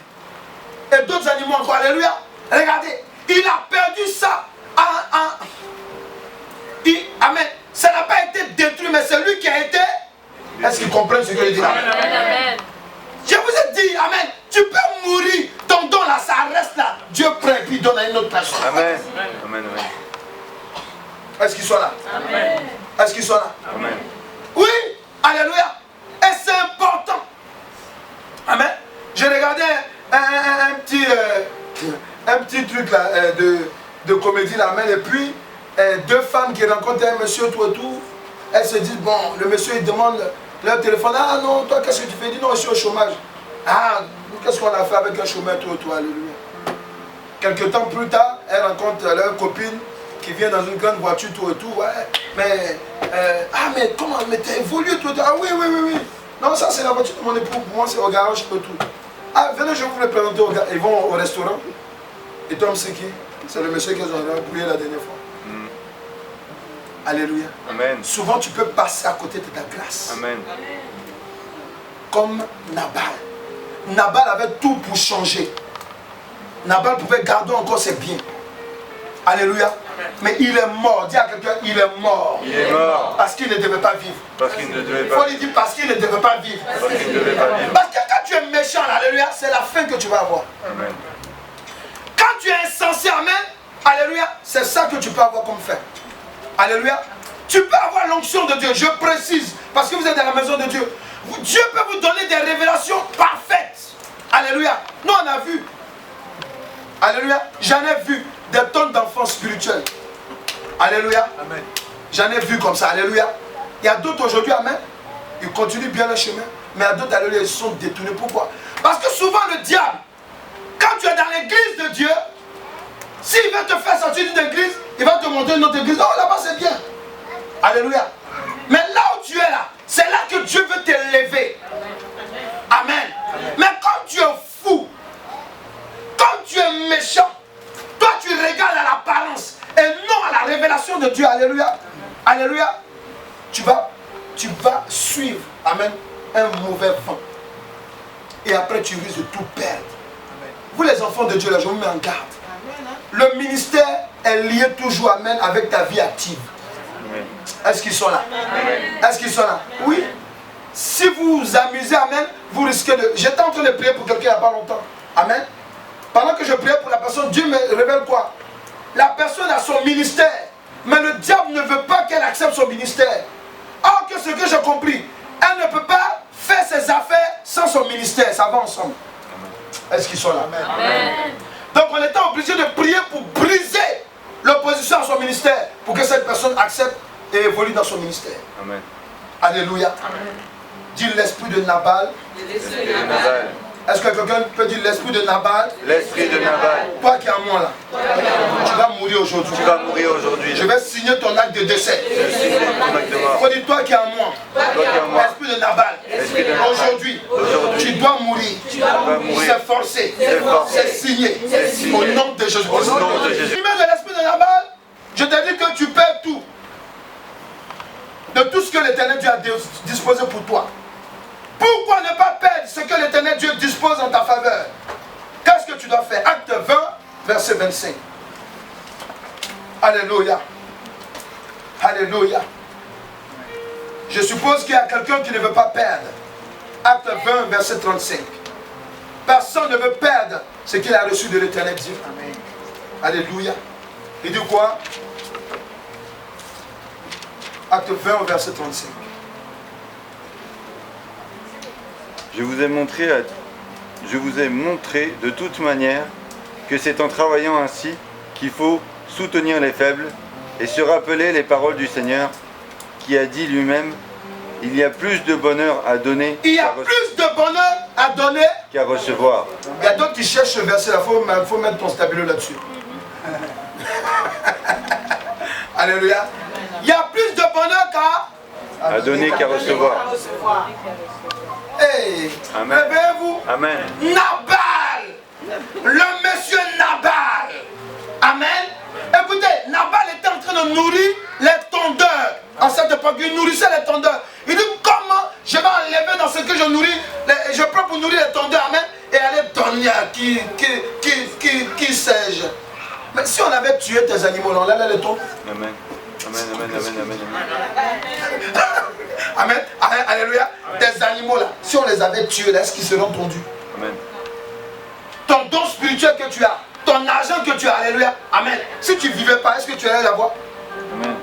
Et d'autres animaux encore, alléluia. Regardez, il a perdu ça amen. Ça n'a pas été détruit, mais c'est lui qui a été. Est-ce qu'ils comprennent ce que je dis? Amen. Amen. Je vous ai dit, amen. Tu peux mourir, ton don là, ça reste là. Dieu prend et puis donne à une autre personne. Amen. Amen, amen. Est-ce qu'ils sont là? Amen. Est-ce qu'ils sont là? Amen. Oui, alléluia. Et c'est important. Amen. J'ai regardé un petit truc là, de comédie là, amen. Et puis, deux femmes qui rencontrent un monsieur tout et tout. Elles se disent, bon, le monsieur il demande leur téléphone. Ah non, toi qu'est-ce que tu fais? Il dit non, je suis au chômage. Ah, qu'est-ce qu'on a fait avec un chômeur tout et tout? Alléluia. Quelques temps plus tard, elles rencontrent leur copine qui vient dans une grande voiture tout et tout. Ouais, mais, mais comment? Mais t'as évolué tout et tout. Ah oui, oui, oui, oui. Non, ça c'est la voiture de mon époux. Pour moi c'est au garage tout et tout. Ah, venez, je vais vous le présenter au garage. Ils vont au restaurant. Et Tom, c'est qui? C'est le monsieur qu'ils ont brouillé la dernière fois. Alléluia. Amen. Souvent tu peux passer à côté de ta grâce. Amen. Comme Nabal. Nabal avait tout pour changer. Nabal pouvait garder encore ses biens. Alléluia. Mais il est mort. Dis à quelqu'un, il est mort. Il est mort. Parce qu'il ne devait pas vivre. Parce qu'il ne devait Il pas. faut lui dire parce qu'il ne devait pas vivre. Parce qu'il ne devait pas vivre. Parce que quand tu es méchant, alléluia, c'est la fin que tu vas avoir. Amen. Quand tu es insensé, amen, alléluia, c'est ça que tu peux avoir comme fin. Alléluia. Tu peux avoir l'onction de Dieu, je précise, parce que vous êtes dans la maison de Dieu. Dieu peut vous donner des révélations parfaites. Alléluia. Nous on a vu. Alléluia. J'en ai vu des tonnes d'enfants spirituels. Alléluia. Amen. J'en ai vu comme ça. Alléluia. Il y a d'autres aujourd'hui, amen. Ils continuent bien le chemin. Mais il y a d'autres, alléluia, ils sont détournés. Pourquoi? Parce que souvent le diable, quand tu es dans l'église de Dieu, s'il veut te faire sortir d'une église, il va te montrer une autre église. Oh, là-bas c'est bien. Alléluia. Mais là où tu es là, c'est là que Dieu veut t'élever. Amen. Mais quand tu es fou, quand tu es méchant, toi tu regardes à l'apparence et non à la révélation de Dieu. Alléluia. Alléluia. Tu vas suivre, amen, un mauvais vent. Et après tu risques de tout perdre. Vous les enfants de Dieu, là, je vous mets en garde. Le ministère est lié toujours, amen, avec ta vie active. Est-ce qu'ils sont là? Est-ce qu'ils sont là? Oui. Si vous vous amusez, amen, vous risquez de... J'étais en train de prier pour quelqu'un il n'y a pas longtemps. Amen. Pendant que je priais pour la personne, Dieu me révèle quoi? La personne a son ministère, mais le diable ne veut pas qu'elle accepte son ministère. Or que ce que j'ai compris, elle ne peut pas faire ses affaires sans son ministère. Ça va ensemble. Est-ce qu'ils sont là? Amen. Donc on était obligé de prier pour briser l'opposition à son ministère, pour que cette personne accepte et évolue dans son ministère. Amen. Alléluia. Dis l'esprit de Nabal. L'esprit de Nabal Est-ce que quelqu'un peut dire l'esprit de Nabal? L'esprit de Nabal. Toi qui es en moi là, tu vas mourir aujourd'hui. Tu vas mourir aujourd'hui. Je vais signer ton acte de décès. Je signe ton acte de mort. Faut dire toi qui es en moi. Toi qui es en moi. L'esprit de Nabal. L'esprit de Nabal. Aujourd'hui, tu dois mourir. Tu vas mourir. C'est forcé. C'est forcé. C'est signé. C'est signé. Au nom de Jésus. Au nom de Jésus. Si tu mets de l'esprit de Nabal, je te dis que tu perds tout. De tout ce que l'Éternel Dieu a disposé pour toi. Pourquoi ne pas perdre ce que l'Éternel Dieu dispose en ta faveur? Qu'est-ce que tu dois faire? Acte 20, verset 25. Alléluia. Alléluia. Je suppose qu'il y a quelqu'un qui ne veut pas perdre. Acte 20, verset 35. Personne ne veut perdre ce qu'il a reçu de l'Éternel Dieu. Amen. Alléluia. Il dit quoi? Acte 20, verset 35. Je vous ai montré de toute manière que c'est en travaillant ainsi qu'il faut soutenir les faibles et se rappeler les paroles du Seigneur qui a dit lui-même: il y a plus de bonheur à donner qu'à recevoir. Il y a d'autres qui cherchent ce verset là, il faut mettre ton stabilo là-dessus. Alléluia. Il y a plus de bonheur à donner qu'à recevoir. Hey, Amen. réveillez-vous. Amen. Nabal, le monsieur Nabal. Amen. Écoutez, Nabal était en train de nourrir les tondeurs. En cette époque, il nourrissait les tondeurs. Il dit: comment je vais enlever dans ce que je nourris, je prends pour nourrir les tondeurs, amen, et aller donner à qui sais-je. Mais si on avait tué tes animaux, on allait les tondre. Amen. Amen, amen, amen, amen, amen. Amen, alléluia. Tes animaux là, si on les avait tués là, est-ce qu'ils seront tondus? Amen. Ton don spirituel que tu as, ton argent que tu as, alléluia, amen. Si tu ne vivais pas, est-ce que tu allais l'avoir? Amen.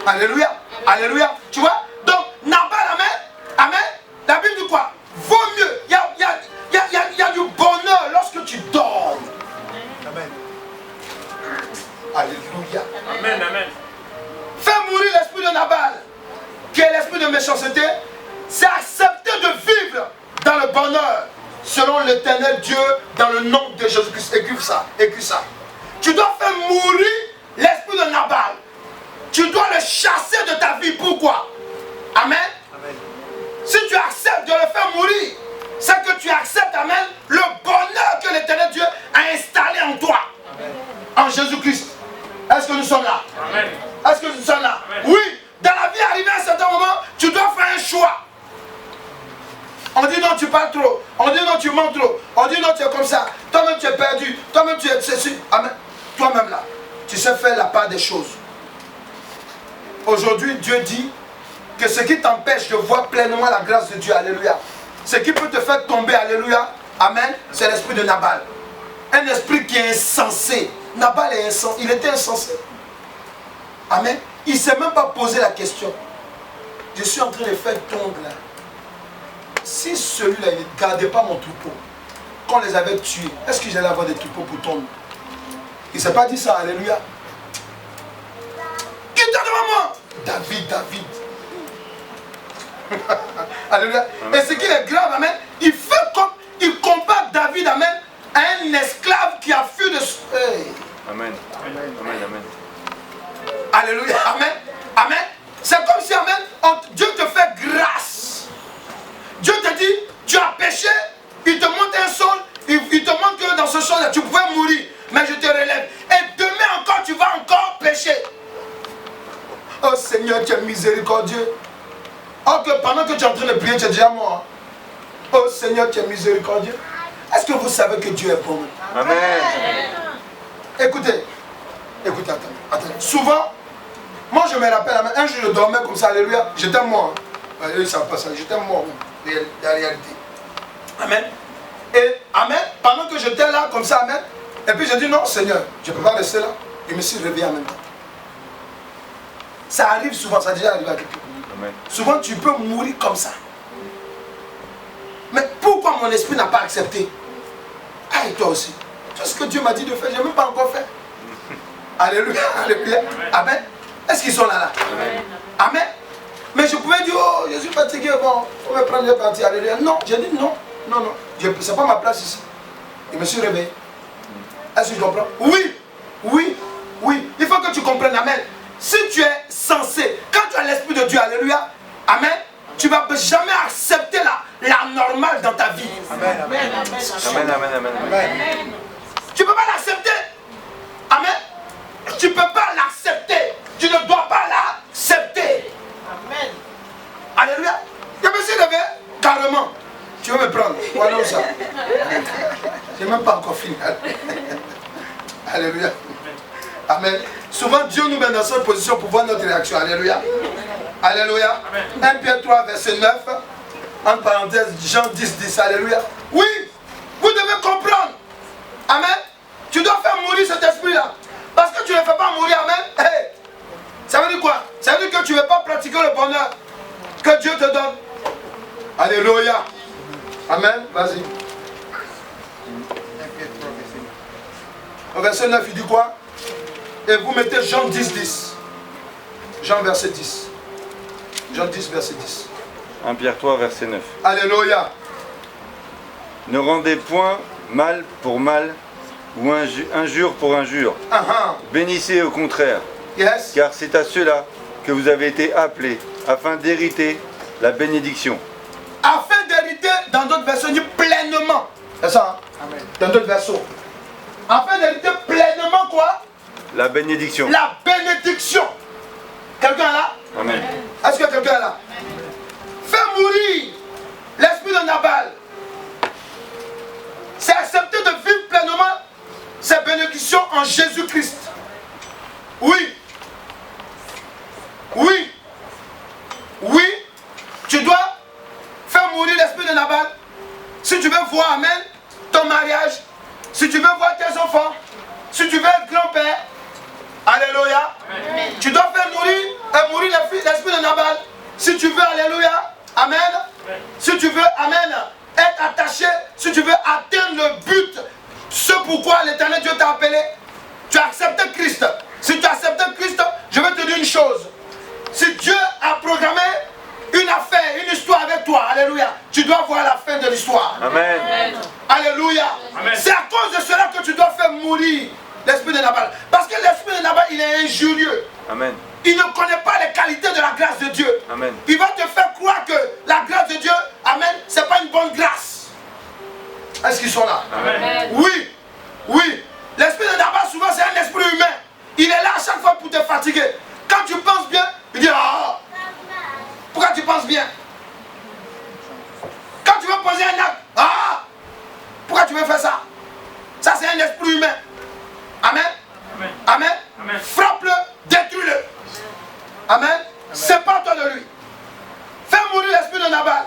Alléluia, alléluia. Tu vois? Donc, Nabal, amen, amen. La Bible dit quoi? Vaut mieux. Il y a du bonheur lorsque tu dors. Amen. Alléluia. Amen, amen. Fais mourir l'esprit de Nabal, qui est l'esprit de méchanceté. C'est accepter de vivre dans le bonheur, selon l'Éternel Dieu, dans le nom de Jésus-Christ. Écris ça, écris ça. Tu dois faire mourir l'esprit de Nabal. Tu dois le chasser de ta vie. Pourquoi? Amen. Amen. Si tu acceptes de le faire mourir, c'est que tu acceptes, amen, le bonheur que l'Éternel Dieu a installé en toi. Amen. En Jésus-Christ. Est-ce que nous sommes là? Amen. Est-ce que nous sommes là? Amen. Oui. Dans la vie, arrivé à un certain moment, tu dois faire un choix. On dit non, tu parles trop. On dit non, tu mens trop. On dit non, tu es comme ça. Toi-même, tu es perdu. Toi-même, tu es ceci. Amen. Toi-même là, tu sais faire la part des choses. Aujourd'hui, Dieu dit que ce qui t'empêche de voir pleinement la grâce de Dieu, alléluia, ce qui peut te faire tomber, alléluia, amen, c'est l'esprit de Nabal. Un esprit qui est insensé. Nabal est insensé, il était insensé. Amen. Il ne s'est même pas posé la question. Je suis en train de faire tomber là. Si celui-là, il ne gardait pas mon troupeau, quand on les avait tués, est-ce que j'allais avoir des troupeaux pour tomber? Il ne s'est pas dit ça, alléluia. Qui était devant moi? David, David. Alléluia. Et ce qui est grave, amen, il fait comme, il compare David, amen, à un esclave qui a fui de... Hey. Amen. Amen. Amen. Amen. Alléluia. Amen. Amen. C'est comme si, amen, Dieu te fait grâce. Dieu te dit, tu as péché, il te montre un sol, il te montre que dans ce sol-là, tu pouvais mourir, mais je te relève. Et demain encore, tu vas encore pécher. Oh Seigneur, tu es miséricordieux. Oh, que pendant que tu es en train de prier, tu es déjà mort. Oh Seigneur, tu es miséricordieux. Est-ce que vous savez que Dieu est bon? Amen. Écoutez, écoutez, attendez. Souvent, moi je me rappelle, un jour je dormais comme ça, alléluia, j'étais mort. Ils ne savent pas ça, j'étais mort, la réalité. Amen. Et amen, pendant que j'étais là comme ça, amen, et puis j'ai dit non Seigneur, je ne peux pas rester là. Je me suis réveillé en même temps. Ça arrive souvent, ça a déjà arrivé à quelqu'un. Souvent tu peux mourir comme ça. Mais pourquoi mon esprit n'a pas accepté? Ah, et toi aussi. Tout ce que Dieu m'a dit de faire, je n'ai même pas encore fait. Alléluia, alléluia. Amen. Est-ce qu'ils sont là? Amen. Amen. Mais je pouvais dire, oh, je suis fatigué, bon, on va prendre le parti, alléluia. Non, j'ai dit non, non, non. C'est pas ma place ici. Il me suis réveillé. Est-ce que je comprends? Oui, oui, oui. Il faut que tu comprennes, amen. Si tu es censé, quand tu as l'Esprit de Dieu, alléluia, amen, tu ne vas jamais accepter la normale dans ta vie. Amen, amen, amen, amen, amen. Tu ne peux pas l'accepter. Amen. Tu ne peux pas l'accepter. Tu ne dois pas l'accepter. Amen. Alléluia. Je me suis levé carrément. Tu veux me prendre? Voilà où ça. Je n'ai même pas encore fini. Alléluia. Amen. Souvent Dieu nous met dans cette position pour voir notre réaction. Alléluia. Alléluia. 1 Pierre 3, verset 9. Entre parenthèses, Jean 10, 10. Alléluia. Oui, vous devez comprendre. Amen. Tu dois faire mourir cet esprit-là. Parce que tu ne le fais pas mourir. Amen. Hey. Ça veut dire quoi? Ça veut dire que tu ne veux pas pratiquer le bonheur que Dieu te donne. Alléluia. Amen. Vas-y. Au verset 9, il dit quoi? Et vous mettez Jean 10, 10. Jean verset 10. Jean 10, verset 10. 1 Pierre 3, verset 9. Alléluia. Ne rendez point mal pour mal ou injure pour injure. Bénissez au contraire. Yes. Car c'est à cela que vous avez été appelés, afin d'hériter la bénédiction. Afin d'hériter, dans d'autres versions, dit pleinement. C'est ça, hein? Amen. Dans d'autres versions. Afin d'hériter pleinement quoi? La bénédiction. La bénédiction. Quelqu'un est là? Amen. Est-ce que quelqu'un est là? Fais mourir l'esprit de Nabal. C'est accepter de vivre pleinement ces bénédictions en Jésus-Christ. Oui. Oui. Oui. Tu dois faire mourir l'esprit de Nabal. Si tu veux voir, amen, ton mariage, si tu veux voir tes enfants, si tu veux être grand-père, alléluia, amen. Tu dois faire mourir l'esprit de Nabal. Si tu veux, alléluia, amen, amen. Si tu veux, amen, être attaché, si tu veux atteindre le but, ce pourquoi l'Éternel Dieu t'a appelé, tu as accepté Christ. Si tu as accepté Christ, je vais te dire une chose. Si Dieu a programmé une affaire, une histoire avec toi, alléluia, tu dois voir la fin de l'histoire. Amen. Alléluia. C'est à cause de cela que tu dois faire mourir l'esprit de Nabal. Parce que l'esprit de Nabal, il est injurieux. Amen. Il ne connaît pas les qualités de la grâce de Dieu. Amen. Il va te faire croire que la grâce de Dieu, amen, c'est pas une bonne grâce. Est-ce qu'ils sont là? Amen. Oui, oui. L'esprit de Nabal, souvent, c'est un esprit humain. Il est là à chaque fois pour te fatiguer. Quand tu penses bien, il dit, ah, pourquoi tu penses bien? Quand tu veux poser un acte, ah, pourquoi tu veux faire ça? Ça, c'est un esprit humain. Amen. Amen. Amen. Amen. Frappe-le, détruis-le. Amen. Sépare-toi de lui. Fais mourir l'esprit de Nabal.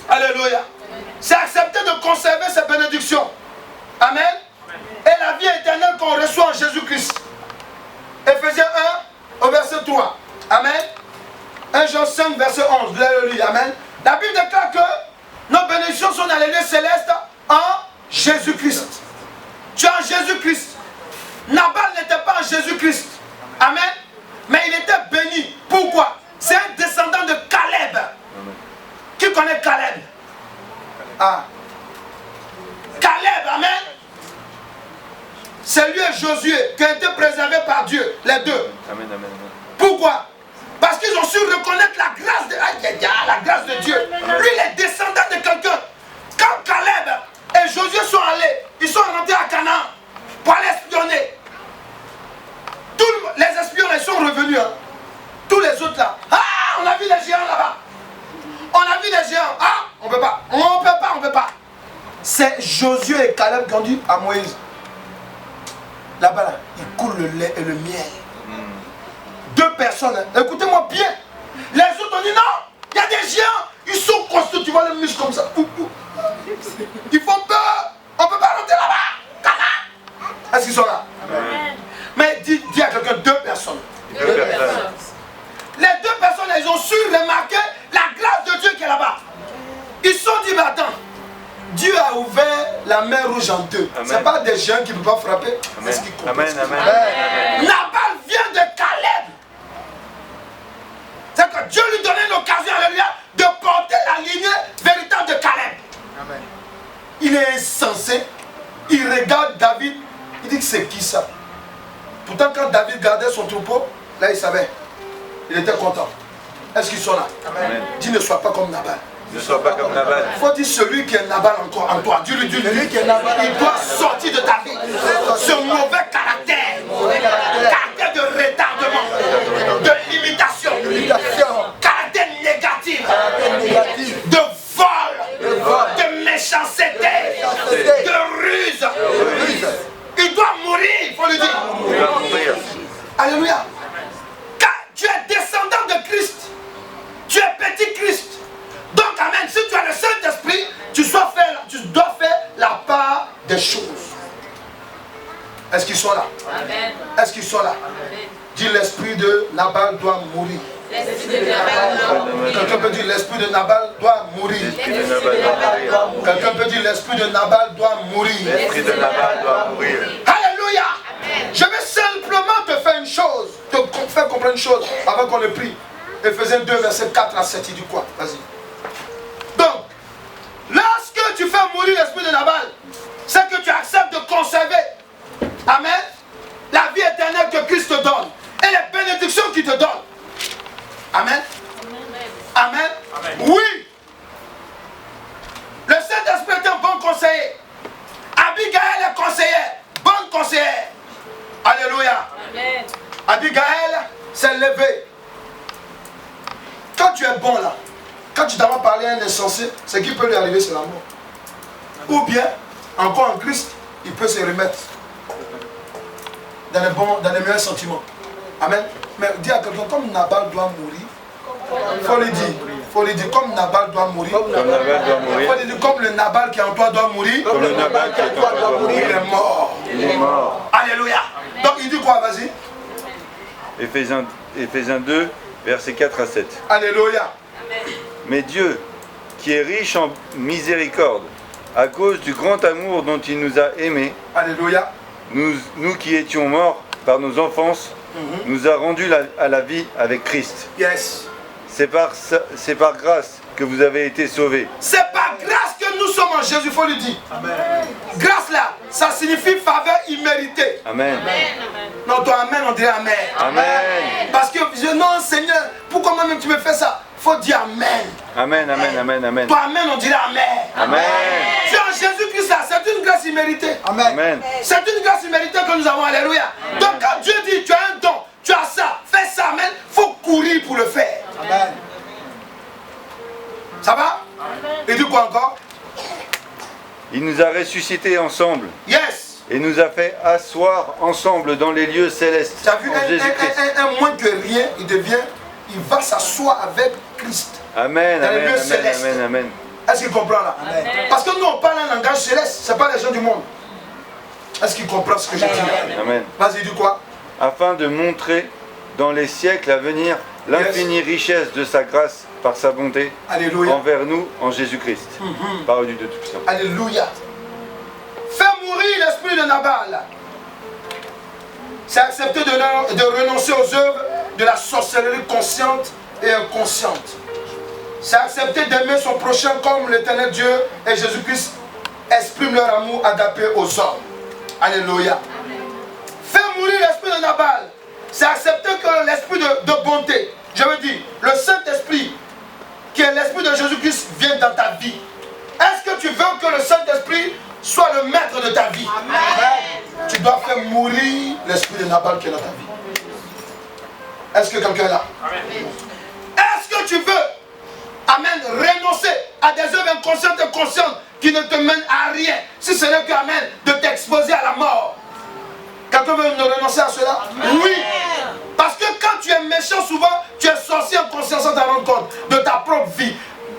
Alléluia. C'est accepter de conserver ses bénédictions. Amen. Et la vie éternelle qu'on reçoit en Jésus-Christ. Ephésiens 1 au verset 3. Amen. 1 Jean 5 verset 11. Vous allez le lire. Amen. La Bible déclare que nos bénédictions sont dans les lieux célestes en Jésus-Christ. Tu es en Jésus-Christ. Nabal n'était pas en Jésus-Christ. Amen. Mais il était béni. Pourquoi? C'est un descendant de Caleb. Amen. Qui connaît Caleb? Ah. Caleb, amen. C'est lui et Josué qui ont été préservés par Dieu, les deux. Amen, amen, amen. Pourquoi? Parce qu'ils ont su reconnaître la grâce de Dieu. Lui, il est descendant de quelqu'un. Quand Caleb et Josué sont allés, ils sont rentrés à Canaan pour aller espionner. Tous les espions, ils sont revenus. Hein. Tous les autres là. Ah, on a vu les géants là-bas. On a vu les géants. Ah, on ne peut pas. On ne peut pas, on ne peut pas. C'est Josué et Caleb qui ont dit à Moïse. Là-bas, là, il coule le lait et le miel. Deux personnes, hein. Écoutez-moi bien. Les autres ont dit non, il y a des géants. Ils sont costauds, tu vois les muscles comme ça. Ils font peur. On ne peut pas rentrer là-bas. Est-ce qu'ils sont là? Amen. Mais dis à quelqu'un, deux personnes. Deux personnes. Les deux personnes, elles ont su remarquer la grâce de Dieu qui est là-bas. Ils se sont dit, mais attends, Dieu a ouvert la mer rouge en deux. Ce n'est pas des géants qui ne peuvent pas frapper. Amen. Ce qui compte. Amen, amen. Amen. Nabal vient de Caleb. C'est que Dieu lui donnait l'occasion, alléluia, de porter la lignée véritable de Caleb. Amen. il est insensé. Il regarde David, il dit que c'est qui ça? Pourtant quand David gardait son troupeau, là il savait. Il était content. Est-ce qu'ils sont là? Amen. Dis ne sois pas comme Nabal. Ne sois pas comme Nabal. Il faut dire celui qui est Nabal en toi. Dis-lui, dis-lui. Il doit sortir de ta vie. Ce mauvais caractère. Caractère de retardement. De limitation. Caractère négatif. De vol. De méchanceté. De ruse. Il doit mourir, il faut le dire. Il va mourir. Alléluia. Car tu es descendant de Christ. Tu es petit Christ. Donc, amen, si tu as le Saint-Esprit, tu dois faire la part des choses. Est-ce qu'ils sont là? Amen. Est-ce qu'ils sont là? Amen. Dis l'esprit de Nabal doit mourir. L'esprit de Nabal doit mourir. Quelqu'un peut dire l'esprit de Nabal doit mourir. L'esprit de Nabal doit mourir. Quelqu'un peut dire l'esprit de Nabal doit mourir. L'esprit de Nabal doit mourir. Alléluia. Je vais simplement te faire une chose, te faire comprendre une chose avant qu'on le prie. Éphésiens 2, verset 4 à 7, il dit quoi? Vas-y. Donc, lorsque tu fais mourir l'esprit de Nabal, c'est que tu acceptes de conserver, amen, la vie éternelle que Christ te donne et les bénédictions qu'il te donne. Amen. Amen. Amen. Oui. Le Saint-Esprit est un bon conseiller. Abigail est conseillère, bonne conseillère. Alléluia. Amen. Abigail s'est levée. Quand tu es bon là, quand tu dois parler à un insensé, ce qui peut lui arriver, c'est la mort. Ou bien, encore en Christ, il peut se remettre dans les meilleurs sentiments. Amen. Mais dis à quelqu'un, comme Nabal doit mourir, il faut lui dire, comme Nabal doit mourir. Comme Nabal doit mourir. Il faut lui dire, comme le Nabal qui est en toi doit mourir. Comme le Nabal qui est en toi doit Il mourir. est mort. Il est mort. Alléluia. Donc il dit quoi, vas-y? Éphésiens 2, versets 4 à 7. Alléluia. Mais Dieu, qui est riche en miséricorde, à cause du grand amour dont il nous a aimés, Alléluia. nous qui étions morts par nos enfances, nous a rendus à la vie avec Christ. Yes. C'est par grâce que vous avez été sauvés. C'est par grâce que nous sommes en Jésus, il faut lui dire. Amen. Grâce là, ça signifie faveur imméritée. Amen. Non, toi, amen, on dirait amen. Amen. Parce que je dis, non, Seigneur, pourquoi moi-même tu me fais ça? Il faut dire amen. Amen, amen, amen, amen. Toi, amen, on dirait amen. Amen. Tu es en Jésus-Christ là, c'est une grâce imméritée. Amen. C'est une grâce imméritée que nous avons, alléluia. Donc quand Dieu dit, tu as un don, tu as ça, fais ça, amen, il faut courir pour le faire. Amen. Ça va? Et dit quoi encore? Il nous a ressuscités ensemble. Yes. Et nous a fait asseoir ensemble dans les lieux célestes. Tu as vu en Jésus-Christ. un moins que rien, il va s'asseoir avec Christ. Amen, Dans les amen, lieux amen, célestes. amen, amen. Est-ce qu'il comprend là? Amen. Parce que nous on parle un langage céleste, ce n'est pas les gens du monde. Est-ce qu'il comprend ce que je dis là? Amen. Vas-y, dis quoi? Afin de montrer dans les siècles à venir l'infinie richesse de sa grâce par sa bonté. Alléluia. Envers nous en Jésus-Christ. Par Dieu de Tout-Puissant. Alléluia. Fais mourir l'esprit de Nabal. C'est accepter de renoncer aux œuvres de la sorcellerie consciente et inconsciente. C'est accepter d'aimer son prochain comme l'Éternel Dieu et Jésus-Christ expriment leur amour agapé aux hommes. Alléluia. Fais mourir l'esprit de Nabal. C'est accepter que l'esprit de bonté, je veux dire, le Saint-Esprit, qui est l'esprit de Jésus-Christ, vienne dans ta vie. Est-ce que tu veux que le Saint-Esprit soit le maître de ta vie? Amen. Tu dois faire mourir l'esprit de Nabal qui est dans ta vie. Est-ce que quelqu'un est là? Est-ce que tu veux, amen, renoncer à des œuvres inconscientes et conscientes qui ne te mènent à rien, si ce n'est que, amen, de t'exposer à la mort? Quelqu'un veut nous renoncer à cela? Amen. Oui. Parce que quand tu es méchant, souvent, tu es sorcier en conscience sans t'en rendre compte de ta propre vie.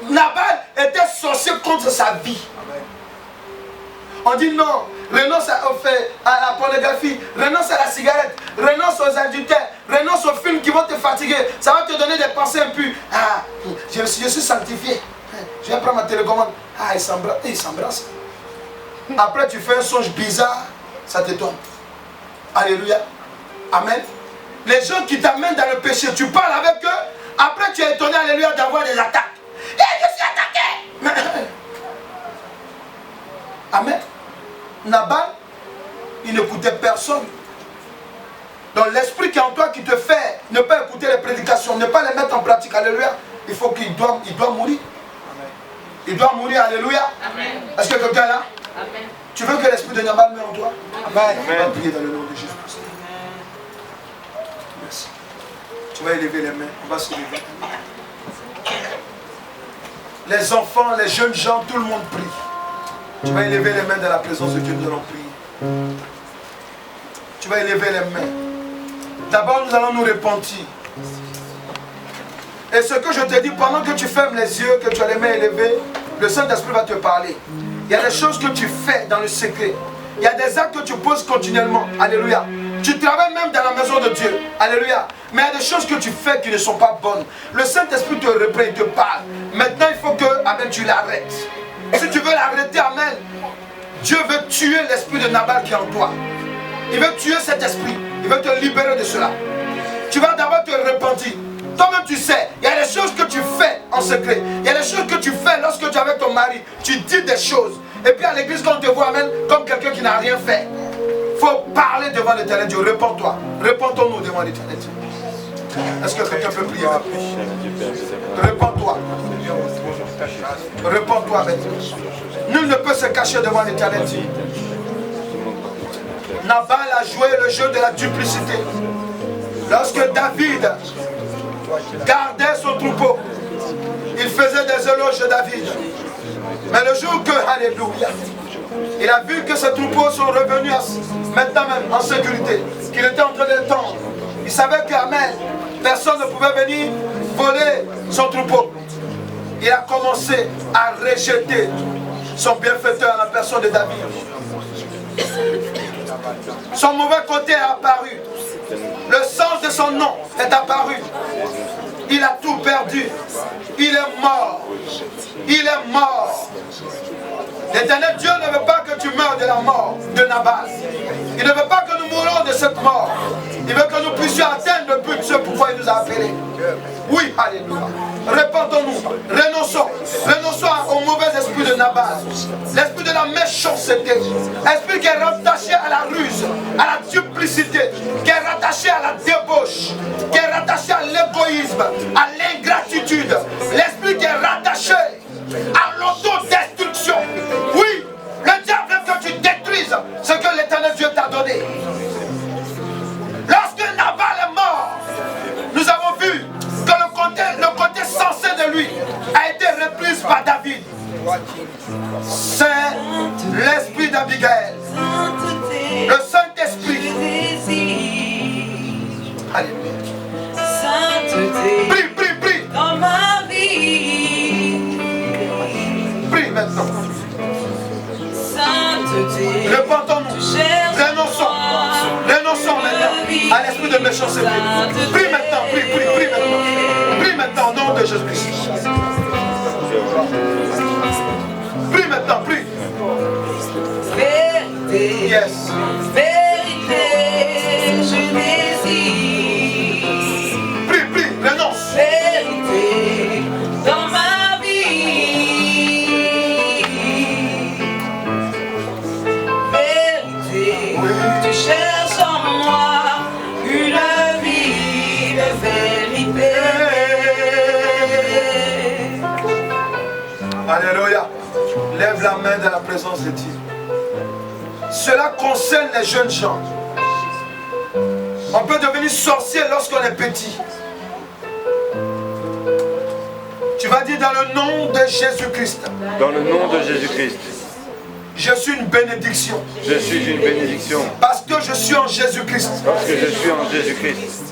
Nabal était sorcier contre sa vie. Amen. On dit non, renonce à la pornographie, renonce à la cigarette, renonce aux adultères, renonce aux films qui vont te fatiguer. Ça va te donner des pensées impures. Ah, je suis sanctifié. Je vais prendre ma télécommande. Ah, il s'embrasse. Après, tu fais un songe bizarre, ça t'étonne. Alléluia. Amen. Les gens qui t'amènent dans le péché, tu parles avec eux, après tu es étonné, alléluia, d'avoir des attaques. Et je suis attaqué. Nabal, il n'écoutait personne. Donc l'esprit qui est en toi qui te fait ne pas écouter les prédications, ne pas les mettre en pratique, alléluia, il faut qu'il doit mourir. Il doit mourir, alléluia. Est-ce que quelqu'un est là? Amen. Tu veux que l'esprit de Nabal meure en toi? Amen. On va prier dans le nom de Jésus-Christ. Merci. Tu vas élever les mains, on va se lever. Les enfants, les jeunes gens, tout le monde prie. Tu vas élever les mains dans la présence de Dieu, nous allons prier. Tu vas élever les mains. D'abord, nous allons nous repentir. Et ce que je te dis, pendant que tu fermes les yeux, que tu as les mains élevées, le Saint-Esprit va te parler. Il y a des choses que tu fais dans le secret. Il y a des actes que tu poses continuellement. Alléluia. Tu travailles même dans la maison de Dieu. Alléluia. Mais il y a des choses que tu fais qui ne sont pas bonnes. Le Saint-Esprit te reprend, il te parle. Maintenant, il faut que, amen, tu l'arrêtes. Si tu veux l'arrêter, amen, Dieu veut tuer l'esprit de Nabal qui est en toi. Il veut tuer cet esprit. Il veut te libérer de cela. Tu vas d'abord te repentir. Toi-même tu sais, il y a des choses que tu fais en secret. Il y a des choses que tu fais lorsque tu es avec ton mari. Tu dis des choses. Et puis à l'église, quand on te voit, amen, comme quelqu'un qui n'a rien fait. Il faut parler devant l'Éternel Dieu. Repends-toi. Repentons-nous devant l'Éternel Dieu. Est-ce que quelqu'un peut prier? Repends-toi. Repends-toi avec nous. Nul ne peut se cacher devant l'Éternel Dieu. Nabal a joué le jeu de la duplicité. Lorsque David gardait son troupeau, il faisait des éloges de David. Mais le jour que, alléluia, il a vu que ses troupeaux sont revenus maintenant même en sécurité, qu'il était en train de tendre, il savait que, amen, personne ne pouvait venir voler son troupeau. Il a commencé à rejeter son bienfaiteur en la personne de David. Son mauvais côté est apparu. Le sens de son nom est apparu. Il a tout perdu. Il est mort. Il est mort. L'Éternel Dieu ne veut pas que tu meurs de la mort de Nabal. Il ne veut pas que nous mourons de cette mort. Il veut que nous puissions atteindre le but, ce pourquoi il nous a appelés. Oui, alléluia. Répandons-nous, renonçons. Renonçons au mauvais esprit de Nabal. L'esprit de la méchanceté. L'esprit qui est rattaché à la ruse, à la duplicité, qui est rattaché à la débauche, qui est rattaché à l'égoïsme, à l'ingratitude. L'esprit qui est rattaché à l'autodestruction. Oui, le diable veut que tu détruises ce que l'Éternel Dieu t'a donné. Lorsque Nabal est mort, nous avons vu que le côté sensé de lui a été repris par David. C'est l'esprit d'Abigail, le Saint-Esprit. Alléluia. Prie, prie, prie. Dans ma vie. Prie maintenant. Sainteté. Répandons-nous. Renonçons. Renonçons maintenant à l'esprit de méchanceté. Prie maintenant, prie, prie, prie maintenant. Prie maintenant au nom de Jésus-Christ. Prie maintenant, prie. Vérité. Yes. Vérité, je désire. Prie, prie, renonce. Vérité dans ma vie. Vérité, tu cherches en moi une vie de vérité. Alléluia. Lève la main dans la présence de Dieu. Cela concerne les jeunes gens. On peut devenir sorcier lorsqu'on est petit. Tu vas dire dans le nom de Jésus-Christ. Dans le nom de Jésus-Christ. Je suis une bénédiction. Je suis une bénédiction. Parce que je suis en Jésus-Christ. Parce que je suis en Jésus-Christ.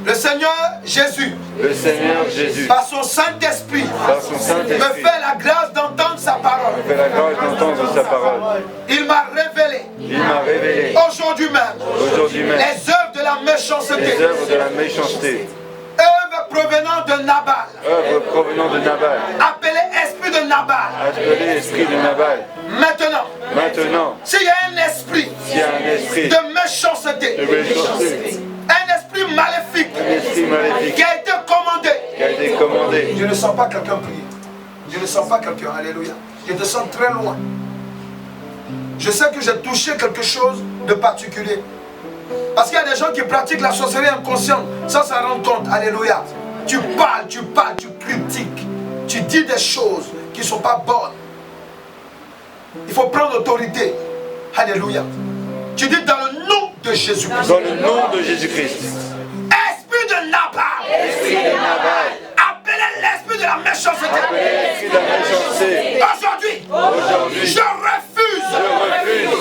Le Seigneur Jésus, Le Seigneur Jésus, par son Saint-Esprit, par son me Saint-Esprit, fait la grâce d'entendre sa parole. fait la grâce d'entendre sa parole. Il m'a révélé, Il m'a révélé aujourd'hui même, aujourd'hui même les œuvres de la méchanceté, les œuvres de la méchanceté, œuvres provenant de Nabal, œuvres provenant de Nabal, appelé esprit de Nabal. appelé esprit de Nabal. Maintenant, Maintenant, s'il y a un esprit s'il y a un esprit de méchanceté, de méchanceté, un esprit maléfique un esprit maléfique qui a été commandé, qui a été commandé, je ne sens pas quelqu'un prier. Je ne sens pas quelqu'un, alléluia. Je te sens très loin. Je sais que j'ai touché quelque chose de particulier. Parce qu'il y a des gens qui pratiquent la sorcellerie inconsciente sans s'en rendre compte. Alléluia. Tu parles, tu critiques. Tu dis des choses qui ne sont pas bonnes. Il faut prendre autorité. Alléluia. Tu dis dans le nom de Jésus-Christ. Dans le nom de Jésus-Christ. Esprit de Nabal. Esprit de Nabal. Appelez l'esprit de la méchanceté. Esprit de la méchanceté. Aujourd'hui, je refuse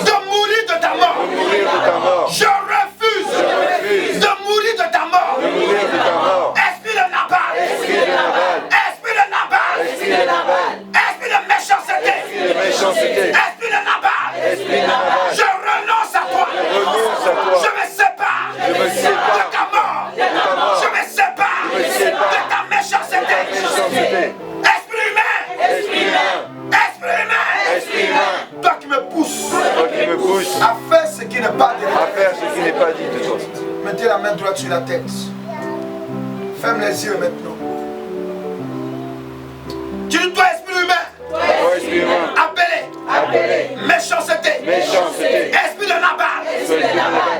de mourir de ta mort. Mourir de ta mort. Je refuse de mourir de ta mort. Mourir de ta mort. Esprit de Nabal. Esprit de Nabal. Esprit de Nabal. Esprit de Nabal. Esprit de méchanceté. Esprit de méchanceté. Esprit de Nabal. Esprit de Nabal. Je renonce à toi. Renonce à toi. Je me sépare de ta mort. Je me sépare de ta méchanceté. Esprit humain. Esprit humain. Esprit humain. Esprit humain. Toi qui me pousses Toi qui me pousses à faire ce qui n'est pas de à faire ce qui n'est pas dit de toi. Mettez la main droite sur la tête. Ferme les yeux maintenant. Tu dis toi esprit humain. Toi esprit humain. Appelé. Méchanceté. Esprit de Nabal.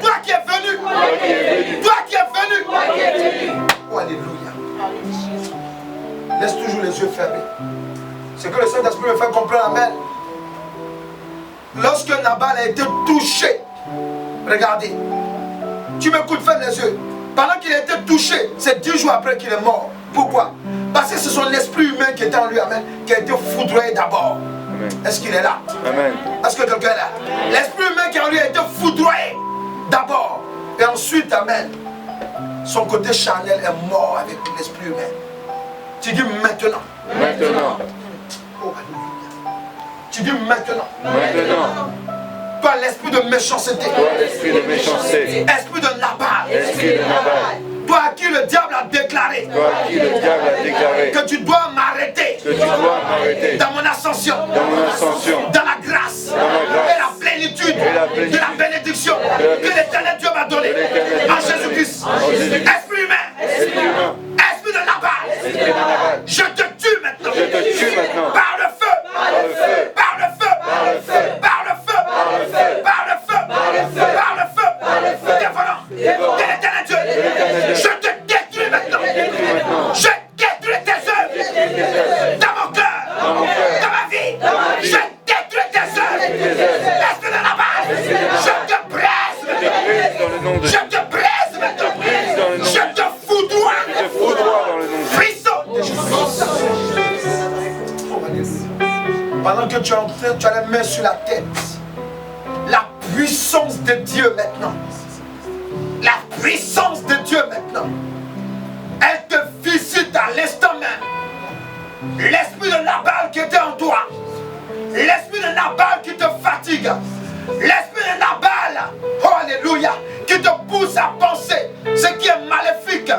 Toi qui es venu. Toi qui es venu. Oh alléluia. Laisse toujours les yeux fermés. C'est que le Saint-Esprit me fait comprendre. Amen. Lorsque Nabal a été touché, regardez. Tu m'écoutes, ferme les yeux. Pendant qu'il a été touché, c'est 10 jours après qu'il est mort. Pourquoi? Parce que c'est son esprit humain qui était en lui, amen, qui a été foudroyé d'abord. Est-ce qu'il est là? Amen. Est-ce que quelqu'un est là? L'esprit humain qui en lui a été foudroyé d'abord. Et ensuite, amen, son côté charnel est mort avec l'esprit humain. Tu dis maintenant. Maintenant. Oh, alléluia. Tu dis maintenant. Maintenant. Toi, l'esprit de méchanceté. Toi l'esprit de méchanceté. Esprit de Nabal. Esprit de Nabal. Toi à qui le diable a déclaré. Toi à qui le diable a déclaré Que tu dois m'arrêter. que tu dois m'arrêter Dans mon ascension. dans mon ascension. Dans la grâce. Et la plénitude. De la bénédiction. Que l'éternel Dieu m'a donnée. En Jésus-Christ. Esprit humain. Esprit humain. Esprit de Nabal. Esprit de Nabal. Je te tue maintenant. Je te tue maintenant. Par le feu. Par le feu. Par le feu. Par le feu. Par le feu. Par le feu. Par le feu. Par le feu. Par le feu. Par le feu. Dévorant. De l'éternel Dieu. Je te détruis maintenant. Je détruis tes œuvres. Dans mon cœur. Dans ma vie. Je détruis tes œuvres. Esprit de Nabal. Je te brise. Dans le nom de Je te brise maintenant. Je te foudroie. Je foudroie dans le nom de Frisson. Pendant que tu es en train, tu as les mains sur la tête. La puissance de Dieu maintenant. La puissance de Dieu maintenant. Elle te visite à l'instant même. L'esprit de Nabal qui était en toi. L'esprit de Nabal qui te fatigue. L'esprit de Nabal, oh alléluia, qui te pousse à penser ce qui est maléfique,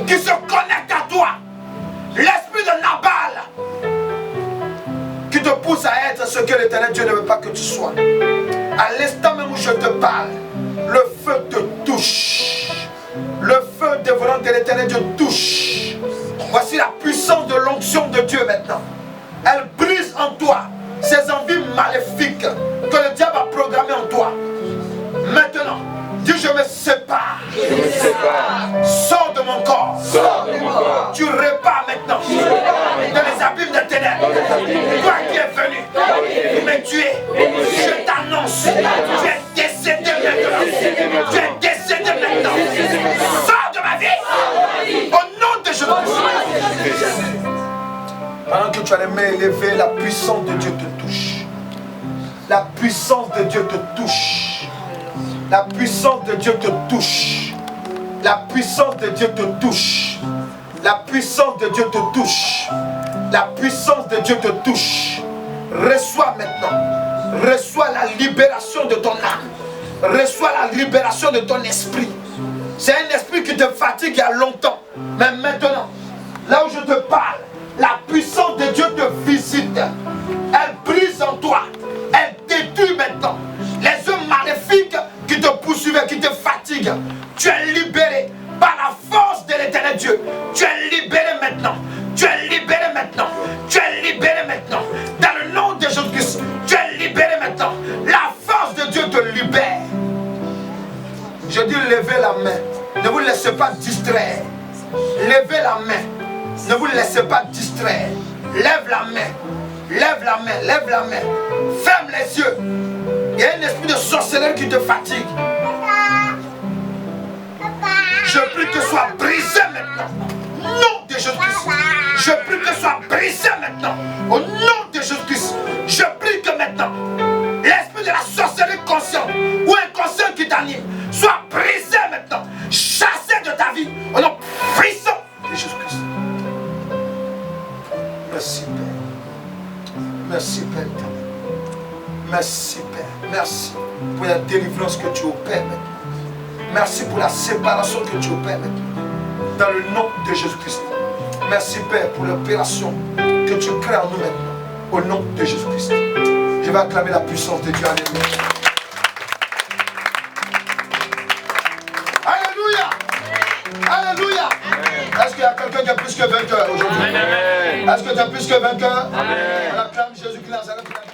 qui se connecte à toi. L'esprit de Nabal qui te pousse à être ce que l'Éternel Dieu ne veut pas que tu sois. À l'instant même où je te parle, le feu te touche. Le feu dévorant de l'Éternel Dieu touche. Voici la puissance de l'onction de Dieu maintenant. Elle brise en toi ces envies maléfiques que le diable a programmées en toi. Maintenant, dis je me sépare. Je me sépare. Sors de mon corps. Sors de mon corps. Tu repars maintenant dans les abîmes des ténèbres. Toi qui es venu pour me tuer, je t'annonce, tu es décédé maintenant. Tu es décédé maintenant. Sors de ma vie au nom de Jésus-Christ. Pendant que tu as les mains élevées, la puissance de Dieu te touche. La puissance de Dieu te touche. La puissance de Dieu te touche. La puissance de Dieu te touche. La puissance de Dieu te touche. La puissance de Dieu te touche. Reçois maintenant. Reçois la libération de ton âme. Reçois la libération de ton esprit. C'est un esprit qui te fatigue il y a longtemps. Mais maintenant, là où je te parle, la puissance de Dieu te visite. Elle brise en toi. Elle détruit maintenant les œuvres maléfiques qui te poursuivaient, qui te fatiguent. Tu es libéré par la force de l'Éternel Dieu. Tu es libéré maintenant. Tu es libéré maintenant. Tu es libéré maintenant. Dans le nom de Jésus-Christ, tu es libéré maintenant. distraire. Levez la main. Ne vous laissez pas distraire. Lève la main. Lève la main. Lève la main. Ferme les yeux. Il y a un esprit de sorcellerie qui te fatigue. Je prie que ce soit brisé maintenant. Au nom de Jésus-Christ. Je prie que ce soit brisé maintenant. Au nom de Jésus-Christ. Je prie que maintenant, l'esprit de la sorcellerie consciente ou inconsciente qui t'anime soit brisé maintenant. Chassé de ta vie. Au nom puissant de Jésus-Christ. Merci Père. Merci Père. Merci Père. Merci pour la délivrance que tu opères maintenant. Merci pour la séparation que tu opères maintenant. Dans le nom de Jésus-Christ. Merci Père pour l'opération que tu crées en nous maintenant. Au nom de Jésus-Christ. Je vais acclamer la puissance de Dieu. Alléluia. Alléluia. Alléluia. Est-ce qu'il y a quelqu'un qui est plus que vainqueur aujourd'hui? Est-ce que tu es plus que vainqueur? On acclame Jésus-Christ.